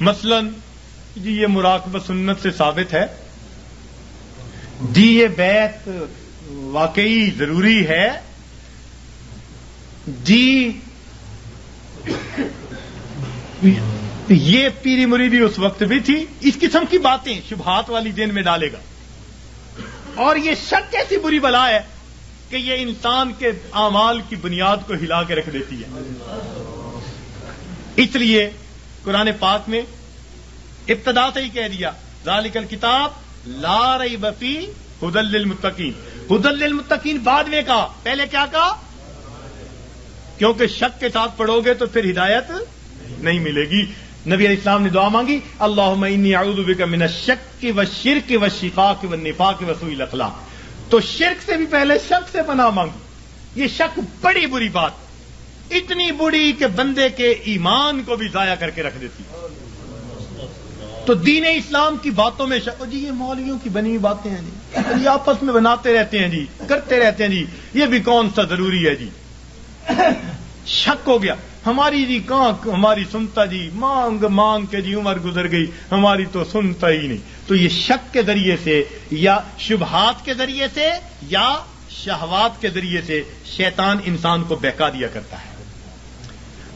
مثلا جی یہ مراقبہ سنت سے ثابت ہے، جی یہ بیعت واقعی ضروری ہے، جی یہ پیری مریدی اس وقت بھی تھی. اس قسم کی باتیں شبہات والی ذہن میں ڈالے گا. اور یہ شک ایسی بری بلا ہے کہ یہ انسان کے اعمال کی بنیاد کو ہلا کے رکھ دیتی ہے. اس لیے قرآن پاک میں ابتدا سے ہی کہہ دیا ذالک الکتاب لا ریب فیہ ھدی للمتقین. ھدی للمتقین بعد میں کہا، پہلے کیا کہا؟ کیونکہ شک کے ساتھ پڑھو گے تو پھر ہدایت نہیں ملے گی. نبی علیہ السلام نے دعا مانگی اللہم انی اعوذ بک من الشک والشرک والشقاق والنفاق وسوء الاخلاق. تو شرک سے بھی پہلے شک سے پناہ مانگی. یہ شک بڑی بری بات، اتنی بری کہ بندے کے ایمان کو بھی ضائع کر کے رکھ دیتی. تو دین اسلام کی باتوں میں شک، جی یہ مولویوں کی بنی ہوئی باتیں ہیں جی، یہ آپس میں بناتے رہتے ہیں جی، کرتے رہتے ہیں جی، یہ بھی کون سا ضروری ہے جی. شک ہو گیا. ہماری جی کہاں ہماری سنتا جی، مانگ مانگ کے جی عمر گزر گئی، ہماری تو سنتا ہی نہیں. تو یہ شک کے ذریعے سے یا شبہات کے ذریعے سے یا شہوات کے ذریعے سے شیطان انسان کو بہکا دیا کرتا ہے.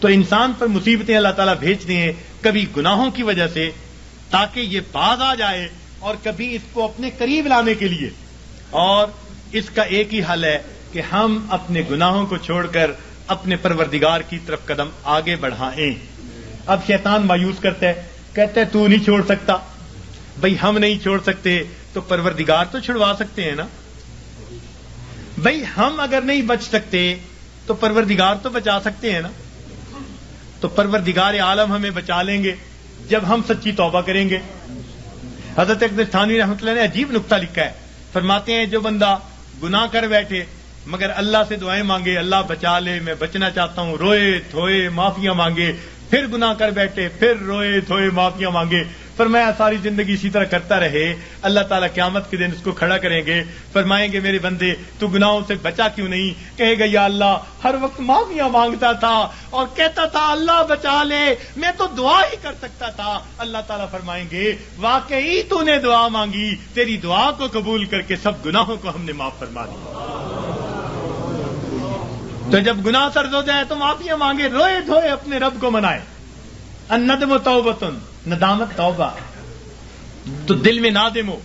تو انسان پر مصیبتیں اللہ تعالیٰ بھیجتے ہیں، کبھی گناہوں کی وجہ سے تاکہ یہ باز آ جائے، اور کبھی اس کو اپنے قریب لانے کے لیے. اور اس کا ایک ہی حل ہے کہ ہم اپنے گناہوں کو چھوڑ کر اپنے پروردگار کی طرف قدم آگے بڑھائیں. اب شیطان مایوس کرتا ہے، کہتا ہے تو نہیں چھوڑ سکتا. بھئی ہم نہیں چھوڑ سکتے تو پروردگار تو چھڑوا سکتے ہیں نا. بھئی ہم اگر نہیں بچ سکتے تو پروردگار تو بچا سکتے ہیں نا. تو پروردگار عالم ہمیں بچا لیں گے جب ہم سچی توبہ کریں گے. حضرت اقدس تھانوی رحمۃ اللہ نے عجیب نکتہ لکھا ہے. فرماتے ہیں جو بندہ گناہ کر بیٹھے مگر اللہ سے دعائیں مانگے، اللہ بچا لے، میں بچنا چاہتا ہوں، روئے دھوئے معافیاں مانگے، پھر گناہ کر بیٹھے، پھر روئے دھوئے معافیاں مانگے، فرمایا ساری زندگی اسی طرح کرتا رہے، اللہ تعالیٰ قیامت کے دن اس کو کھڑا کریں گے، فرمائیں گے میرے بندے تو گناہوں سے بچا کیوں نہیں؟ کہے گا یا اللہ ہر وقت معافیاں مانگتا تھا اور کہتا تھا اللہ بچا لے، میں تو دعا ہی کر سکتا تھا. اللہ تعالیٰ فرمائیں گے واقعی تو نے دعا مانگی، تیری دعا کو قبول کر کے سب گناہوں کو ہم نے معاف فرما دیا. تو جب گناہ سرد ہو جائے تو معافیاں مانگے، روئے دھوئے اپنے رب کو منائے. الندم توبۃ، ندامت توبہ. تو دل میں نادم ہو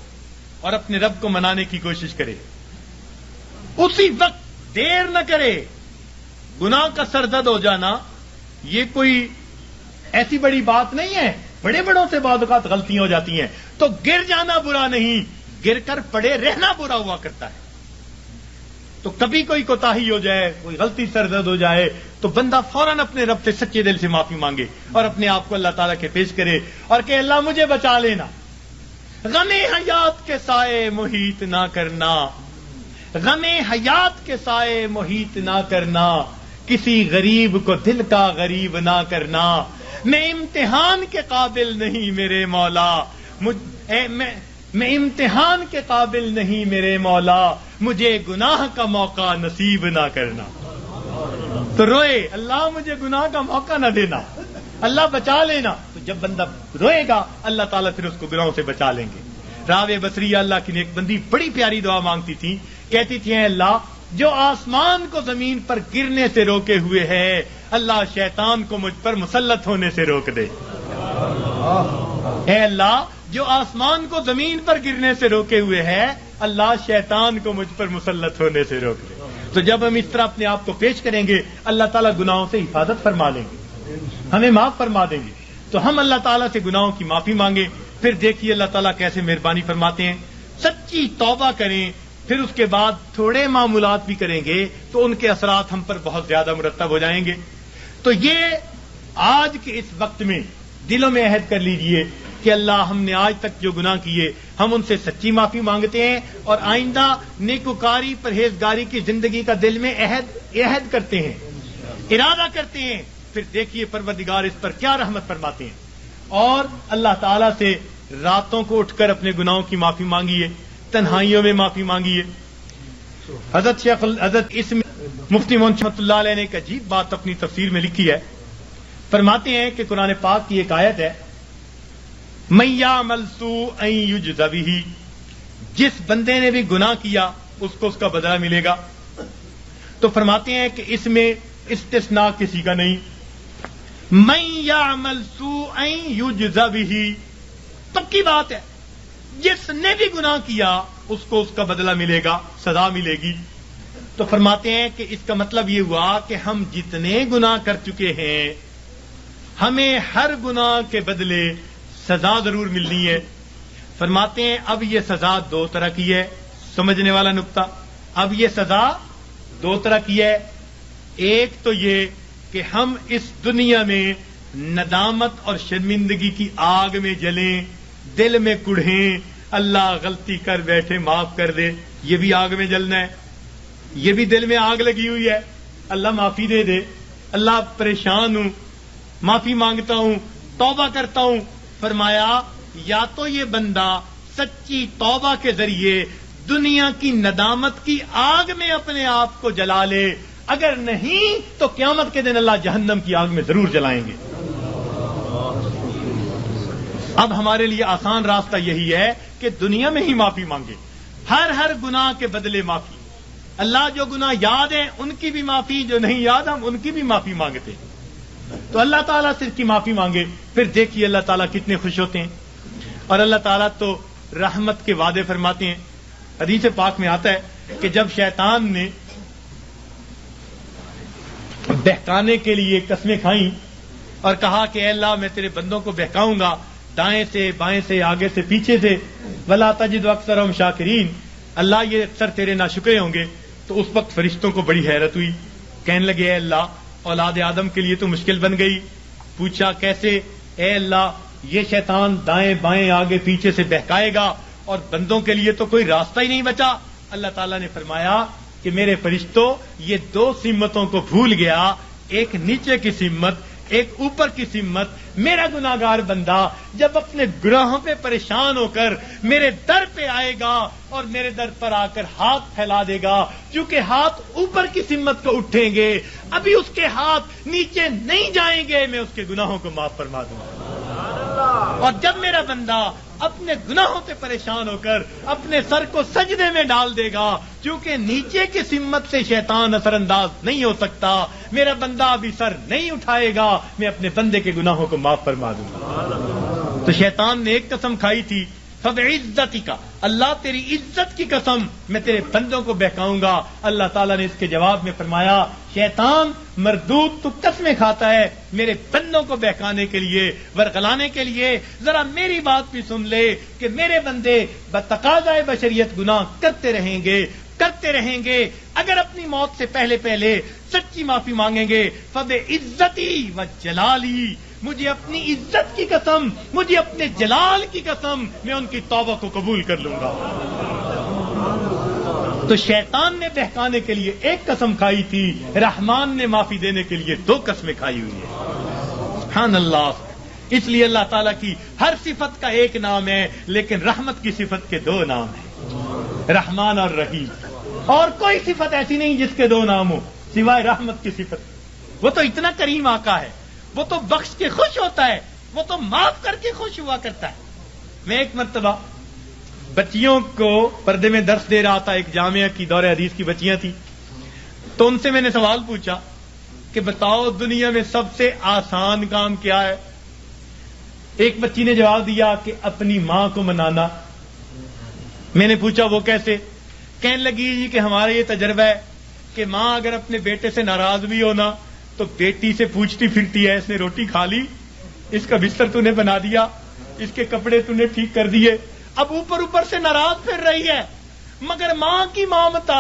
اور اپنے رب کو منانے کی کوشش کرے، اسی وقت دیر نہ کرے. گناہ کا سرزد ہو جانا یہ کوئی ایسی بڑی بات نہیں ہے. بڑے بڑوں سے بعض اوقات غلطیاں ہو جاتی ہیں، تو گر جانا برا نہیں، گر کر پڑے رہنا برا ہوا کرتا ہے. تو کبھی کوئی کوتاہی ہو جائے، کوئی غلطی سرزد ہو جائے تو بندہ فوراً اپنے رب سے سچے دل سے معافی مانگے اور اپنے آپ کو اللہ تعالیٰ کے پیش کرے اور کہ اللہ مجھے بچا لینا. غم حیات کے سائے محیط نہ کرنا، غم حیات کے سائے محیط نہ کرنا، کسی غریب کو دل کا غریب نہ کرنا. میں امتحان کے قابل نہیں میرے مولا، میں امتحان کے قابل نہیں میرے مولا، مجھے گناہ کا موقع نصیب نہ کرنا. تو روئے اللہ مجھے گناہ کا موقع نہ دینا، اللہ بچا لینا. تو جب بندہ روئے گا اللہ تعالیٰ پھر اس کو گناہوں سے بچا لیں گے. راوے بصری اللہ کی نیک بندی بڑی پیاری دعا مانگتی تھی، کہتی تھی اے اللہ جو آسمان کو زمین پر گرنے سے روکے ہوئے ہے، اللہ شیطان کو مجھ پر مسلط ہونے سے روک دے. اے اللہ جو آسمان کو زمین پر گرنے سے روکے ہوئے ہے، اللہ شیطان کو مجھ پر مسلط ہونے سے روک دے. تو جب ہم اس طرح اپنے آپ کو پیش کریں گے اللہ تعالیٰ گناہوں سے حفاظت فرما لیں گے، ہمیں معاف فرما دیں گے. تو ہم اللہ تعالیٰ سے گناہوں کی معافی مانگیں، پھر دیکھیے اللہ تعالیٰ کیسے مہربانی فرماتے ہیں. سچی توبہ کریں، پھر اس کے بعد تھوڑے معمولات بھی کریں گے تو ان کے اثرات ہم پر بہت زیادہ مرتب ہو جائیں گے. تو یہ آج کے اس وقت میں دلوں میں عہد کر لیجئے کہ اللہ ہم نے آج تک جو گناہ کیے ہم ان سے سچی معافی مانگتے ہیں اور آئندہ نیکوکاری پرہیزگاری کی زندگی کا دل میں عہد کرتے ہیں، ارادہ کرتے ہیں. پھر دیکھیے پروردگار اس پر کیا رحمت فرماتے ہیں. اور اللہ تعالیٰ سے راتوں کو اٹھ کر اپنے گناہوں کی معافی مانگیے، تنہائیوں میں معافی مانگیے. حضرت اس میں مفتی محمد رحمۃ اللہ علیہ نے ایک عجیب بات اپنی تفسیر میں لکھی ہے. فرماتے ہیں کہ قرآن پاک کی ایک آیت ہے من یعمل سوءا یجز بہ، جس بندے نے بھی گناہ کیا اس کو اس کا بدلہ ملے گا. تو فرماتے ہیں کہ اس میں استثناء کسی کا نہیں. من یعمل سوءا یجز بہ، پکی بات ہے، جس نے بھی گناہ کیا اس کو اس کا بدلہ ملے گا، سزا ملے گی. تو فرماتے ہیں کہ اس کا مطلب یہ ہوا کہ ہم جتنے گناہ کر چکے ہیں ہمیں ہر گناہ کے بدلے سزا ضرور ملنی ہے. فرماتے ہیں اب یہ سزا دو طرح کی ہے، سمجھنے والا نقطہ. اب یہ سزا دو طرح کی ہے. ایک تو یہ کہ ہم اس دنیا میں ندامت اور شرمندگی کی آگ میں جلیں، دل میں کڑھیں، اللہ غلطی کر بیٹھے معاف کر دے، یہ بھی آگ میں جلنا ہے. یہ بھی دل میں آگ لگی ہوئی ہے، اللہ معافی دے دے، اللہ پریشان ہوں، معافی مانگتا ہوں، توبہ کرتا ہوں. فرمایا یا تو یہ بندہ سچی توبہ کے ذریعے دنیا کی ندامت کی آگ میں اپنے آپ کو جلا لے، اگر نہیں تو قیامت کے دن اللہ جہنم کی آگ میں ضرور جلائیں گے۔ اب ہمارے لیے آسان راستہ یہی ہے کہ دنیا میں ہی معافی مانگے، ہر گناہ کے بدلے معافی۔ اللہ جو گناہ یاد ہیں ان کی بھی معافی، جو نہیں یاد ہم ان کی بھی معافی مانگتے ہیں۔ تو اللہ تعالیٰ سے اس کی معافی مانگے، پھر دیکھیے اللہ تعالیٰ کتنے خوش ہوتے ہیں۔ اور اللہ تعالیٰ تو رحمت کے وعدے فرماتے ہیں۔ حدیث پاک میں آتا ہے کہ جب شیطان نے بہکانے کے لیے قسمیں کھائیں اور کہا کہ اے اللہ میں تیرے بندوں کو بہکاؤں گا دائیں سے بائیں سے آگے سے پیچھے سے، ولا تجد اکثرهم شاکرین، اللہ یہ اکثر تیرے ناشکرے ہوں گے، تو اس وقت فرشتوں کو بڑی حیرت ہوئی، کہنے لگے اے اللہ اولاد آدم کے لیے تو مشکل بن گئی۔ پوچھا کیسے؟ اے اللہ یہ شیطان دائیں بائیں آگے پیچھے سے بہکائے گا اور بندوں کے لیے تو کوئی راستہ ہی نہیں بچا۔ اللہ تعالیٰ نے فرمایا کہ میرے فرشتوں یہ دو سمتوں کو بھول گیا، ایک نیچے کی سمت ایک اوپر کی سمت۔ میرا گناہگار بندہ جب اپنے گناہوں پہ پریشان ہو کر میرے در پہ آئے گا اور میرے در پر آ کر ہاتھ پھیلا دے گا، چونکہ ہاتھ اوپر کی سمت کو اٹھیں گے، ابھی اس کے ہاتھ نیچے نہیں جائیں گے، میں اس کے گناہوں کو معاف فرما دوں گا۔ اور جب میرا بندہ اپنے گناہوں سے پریشان ہو کر اپنے سر کو سجدے میں ڈال دے گا، کیونکہ نیچے کی سمت سے شیطان اثر انداز نہیں ہو سکتا، میرا بندہ ابھی سر نہیں اٹھائے گا، میں اپنے بندے کے گناہوں کو معاف فرما دوں گا۔ تو شیطان نے ایک قسم کھائی تھی، فبعزتک، اللہ تیری عزت کی قسم میں تیرے بندوں کو بہکاؤں گا۔ اللہ تعالیٰ نے اس کے جواب میں فرمایا شیطان مردود تو قسمیں کھاتا ہے میرے بندوں کو بہکانے کے لیے، ورغلانے کے لیے، ذرا میری بات بھی سن لے کہ میرے بندے بتقاضائے بشریت گناہ کرتے رہیں گے، اگر اپنی موت سے پہلے سچی معافی مانگیں گے، فبعزتی وجلالی، مجھے اپنی عزت کی قسم، مجھے اپنے جلال کی قسم، میں ان کی توبہ کو قبول کر لوں گا۔ تو شیطان نے بہکانے کے لیے ایک قسم کھائی تھی، رحمان نے معافی دینے کے لیے دو قسمیں کھائی ہوئی ہیں۔ سبحان اللہ۔ اس لیے اللہ تعالیٰ کی ہر صفت کا ایک نام ہے، لیکن رحمت کی صفت کے دو نام ہیں، رحمان اور رحیم۔ اور کوئی صفت ایسی نہیں جس کے دو نام ہو سوائے رحمت کی صفت۔ وہ تو اتنا کریم آقا ہے، وہ تو بخش کے خوش ہوتا ہے، وہ تو معاف کر کے خوش ہوا کرتا ہے۔ میں ایک مرتبہ بچیوں کو پردے میں درس دے رہا تھا، ایک جامعہ کی دور حدیث کی بچیاں تھیں، تو ان سے میں نے سوال پوچھا کہ بتاؤ دنیا میں سب سے آسان کام کیا ہے؟ ایک بچی نے جواب دیا کہ اپنی ماں کو منانا۔ میں نے پوچھا وہ کیسے؟ کہنے لگی جی کہ ہمارا یہ تجربہ ہے کہ ماں اگر اپنے بیٹے سے ناراض بھی ہونا تو بیٹی سے پوچھتی پھرتی ہے، اس نے روٹی کھا لی، اس کا بستر تو نے بنا دیا، اس کے کپڑے تو نے ٹھیک کر دیے، اب اوپر سے ناراض پھر رہی ہے، مگر ماں کی ممتا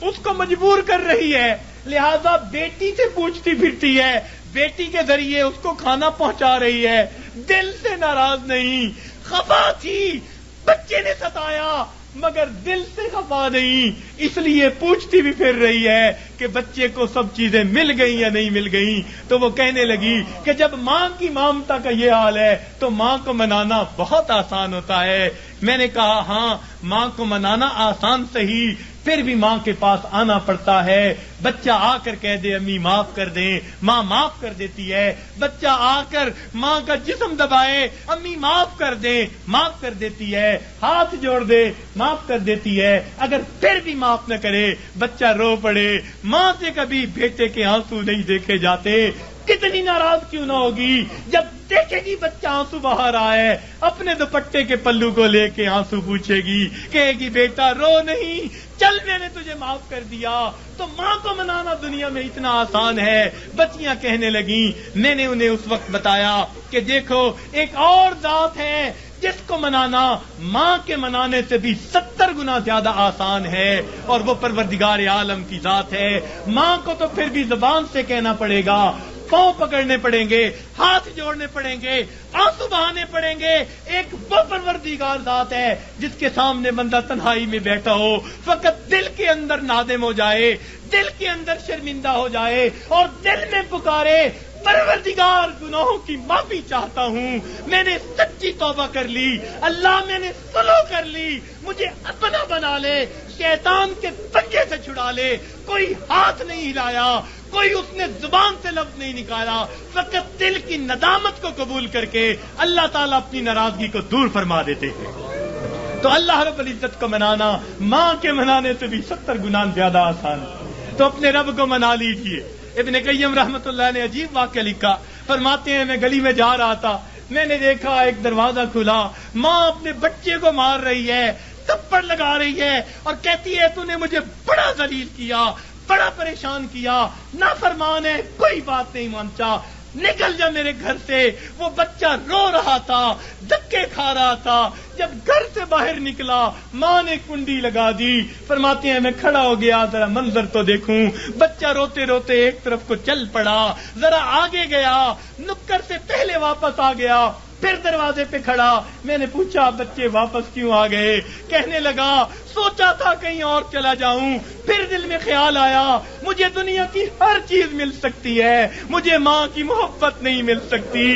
اس کو مجبور کر رہی ہے، لہذا بیٹی سے پوچھتی پھرتی ہے، بیٹی کے ذریعے اس کو کھانا پہنچا رہی ہے، دل سے ناراض نہیں، خفا تھی، بچے نے ستایا مگر دل سے خفا نہیں، اس لیے پوچھتی بھی پھر رہی ہے کہ بچے کو سب چیزیں مل گئیں یا نہیں مل گئیں۔ تو وہ کہنے لگی کہ جب ماں کی ممتا کا یہ حال ہے تو ماں کو منانا بہت آسان ہوتا ہے۔ میں نے کہا ہاں ماں کو منانا آسان صحیح، پھر بھی ماں کے پاس آنا پڑتا ہے، بچہ آ کر کہہ دے امی معاف کر دیں، ماں معاف کر دیتی ہے، بچہ آ کر ماں کا جسم دبائے امی معاف کر دیں، معاف کر دیتی ہے، ہاتھ جوڑ دے معاف کر دیتی ہے، اگر پھر بھی معاف نہ کرے بچہ رو پڑے، ماں سے کبھی بیٹے کے آنسو نہیں دیکھے جاتے، کتنی ناراض کیوں نہ ہوگی جب دیکھے گی بچہ آنسو بہا رہا ہے، اپنے دوپٹے کے پلو کو لے کے آنسو پوچھے گی، کہے گی بیٹا رو نہیں، چل میں نے تجھے معاف کر دیا۔ تو ماں کو منانا دنیا میں اتنا آسان ہے۔ بچیاں کہنے لگیں، میں نے انہیں اس وقت بتایا کہ دیکھو ایک اور ذات ہے جس کو منانا ماں کے منانے سے بھی 70 گنا زیادہ آسان ہے، اور وہ پروردگار عالم کی ذات ہے۔ ماں کو تو پھر بھی زبان سے کہنا پڑے گا، پاؤں پکڑنے پڑیں گے، ہاتھ جوڑنے پڑیں گے، آنسو بہانے پڑیں گے۔ ایک وہ پروردگار ذات ہے جس کے سامنے بندہ تنہائی میں بیٹھا ہو، فقط دل کے اندر نادم ہو جائے، دل کے اندر شرمندہ ہو جائے اور دل میں پکارے پروردگار گناہوں کی معافی چاہتا ہوں، میں نے سچی توبہ کر لی، اللہ میں نے سلو کر لی، مجھے اپنا بنا لے، شیطان کے پنجے سے چھڑا لے۔ کوئی ہاتھ نہیں ہلایا، کوئی اس نے زبان سے لفظ نہیں نکالا، فقط دل کی ندامت کو قبول کر کے اللہ تعالیٰ اپنی ناراضگی کو دور فرما دیتے ہیں۔ تو اللہ رب العزت کو منانا ماں کے منانے سے بھی 70 گنا زیادہ آسان ہے، تو اپنے رب کو منا لیجئے۔ ابن قیم رحمۃ اللہ نے عجیب واقعہ لکھا، فرماتے ہیں میں گلی میں جا رہا تھا، میں نے دیکھا ایک دروازہ کھلا، ماں اپنے بچے کو مار رہی ہے، تھپڑ لگا رہی ہے اور کہتی ہے تو نے مجھے بڑا ذلیل کیا، بڑا پریشان کیا، نافرمان ہے، کوئی بات نہیں مانتا، نکل جا میرے گھر سے۔ وہ بچہ رو رہا تھا، دھکے کھا رہا تھا، جب گھر سے باہر نکلا ماں نے کنڈی لگا دی۔ فرماتے ہیں میں کھڑا ہو گیا ذرا منظر تو دیکھوں، بچہ روتے روتے ایک طرف کو چل پڑا، ذرا آگے گیا، نکر سے پہلے واپس آ گیا، پھر دروازے پہ کھڑا، میں نے پوچھا بچے واپس کیوں آ گئے؟ کہنے لگا سوچا تھا کہیں اور چلا جاؤں، پھر دل میں خیال آیا مجھے دنیا کی ہر چیز مل سکتی ہے، مجھے ماں کی محبت نہیں مل سکتی،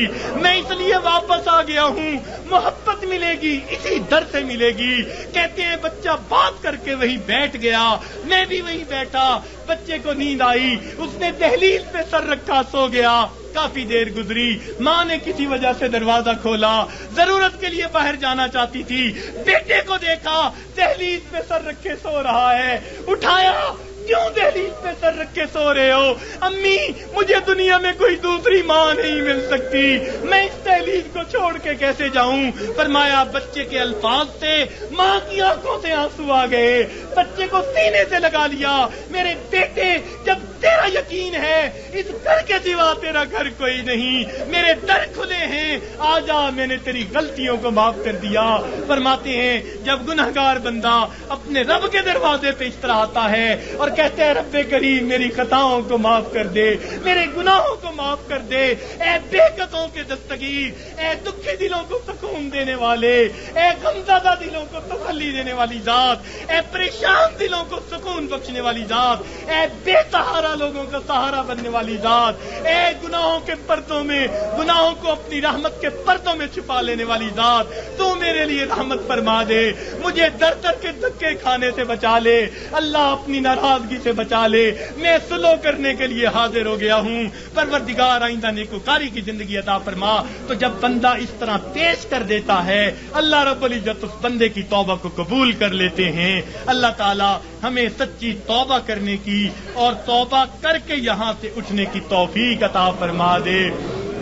میں اس لیے واپس آ گیا ہوں، محبت ملے گی اسی در سے ملے گی۔ کہتے ہیں بچہ بات کر کے وہی بیٹھ گیا، میں بھی وہی بیٹھا، بچے کو نیند آئی، اس نے دہلیز پہ سر رکھا سو گیا۔ کافی دیر گزری، ماں نے کسی وجہ سے دروازہ کھولا، ضرورت کے لیے باہر جانا چاہتی تھی، بیٹے کو دیکھا دہلیز پہ سر رکھے سو رہا ہے، اٹھایا، کیوں دہلیز پہ سر رکھے سو رہے ہو؟ امی مجھے دنیا میں کوئی دوسری ماں نہیں مل سکتی، میں اس دہلیز کو چھوڑ کے کیسے جاؤں؟ فرمایا بچے کے الفاظ سے ماں کی آنکھوں سے آنسو آ گئے، بچے کو سینے سے لگا لیا، میرے بیٹے جب تیرا یقین ہے اس گھر کے سوا تیرا گھر کوئی نہیں، میرے در کھلے ہیں، آ جا، میں نے تیری غلطیوں کو معاف کر دیا۔ فرماتے ہیں جب گنہگار بندہ اپنے رب کے دروازے پہ اس طرح آتا ہے اور کہتے ہیں رب کریم میری خطاؤں کو معاف کر دے، میرے گناہوں کو معاف کر دے، اے بے قصوں کے دستگیر، اے دکھی دلوں کو سکون دینے والے، اے غمزدہ دلوں کو تسلی دینے والی ذات، اے پریشان دلوں کو سکون بخشنے والی ذات، اے بے سہارا لوگوں کا سہارا بننے والی ذات، اے گناہوں کے پردوں میں گناہوں کو اپنی رحمت کے پردوں میں چھپا لینے والی ذات، تو میرے لیے رحمت فرما دے، مجھے در در کے دھکے کھانے سے بچا لے، اللہ اپنی ناراضگی سے بچا لے، میں سلو کرنے کے لیے حاضر ہو گیا ہوں، پروردگار آئندہ نیکوکاری کی زندگی عطا فرما۔ تو جب بندہ اس طرح پیش کر دیتا ہے اللہ رب العزت اس بندے کی توبہ کو قبول کر لیتے ہیں۔ اللہ تعالی ہمیں سچی توبہ کرنے کی اور توبہ کر کے یہاں سے اٹھنے کی توفیق عطا فرما دے۔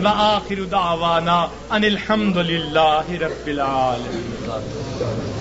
وآخر دعوانا ان الحمد للہ رب العالمین۔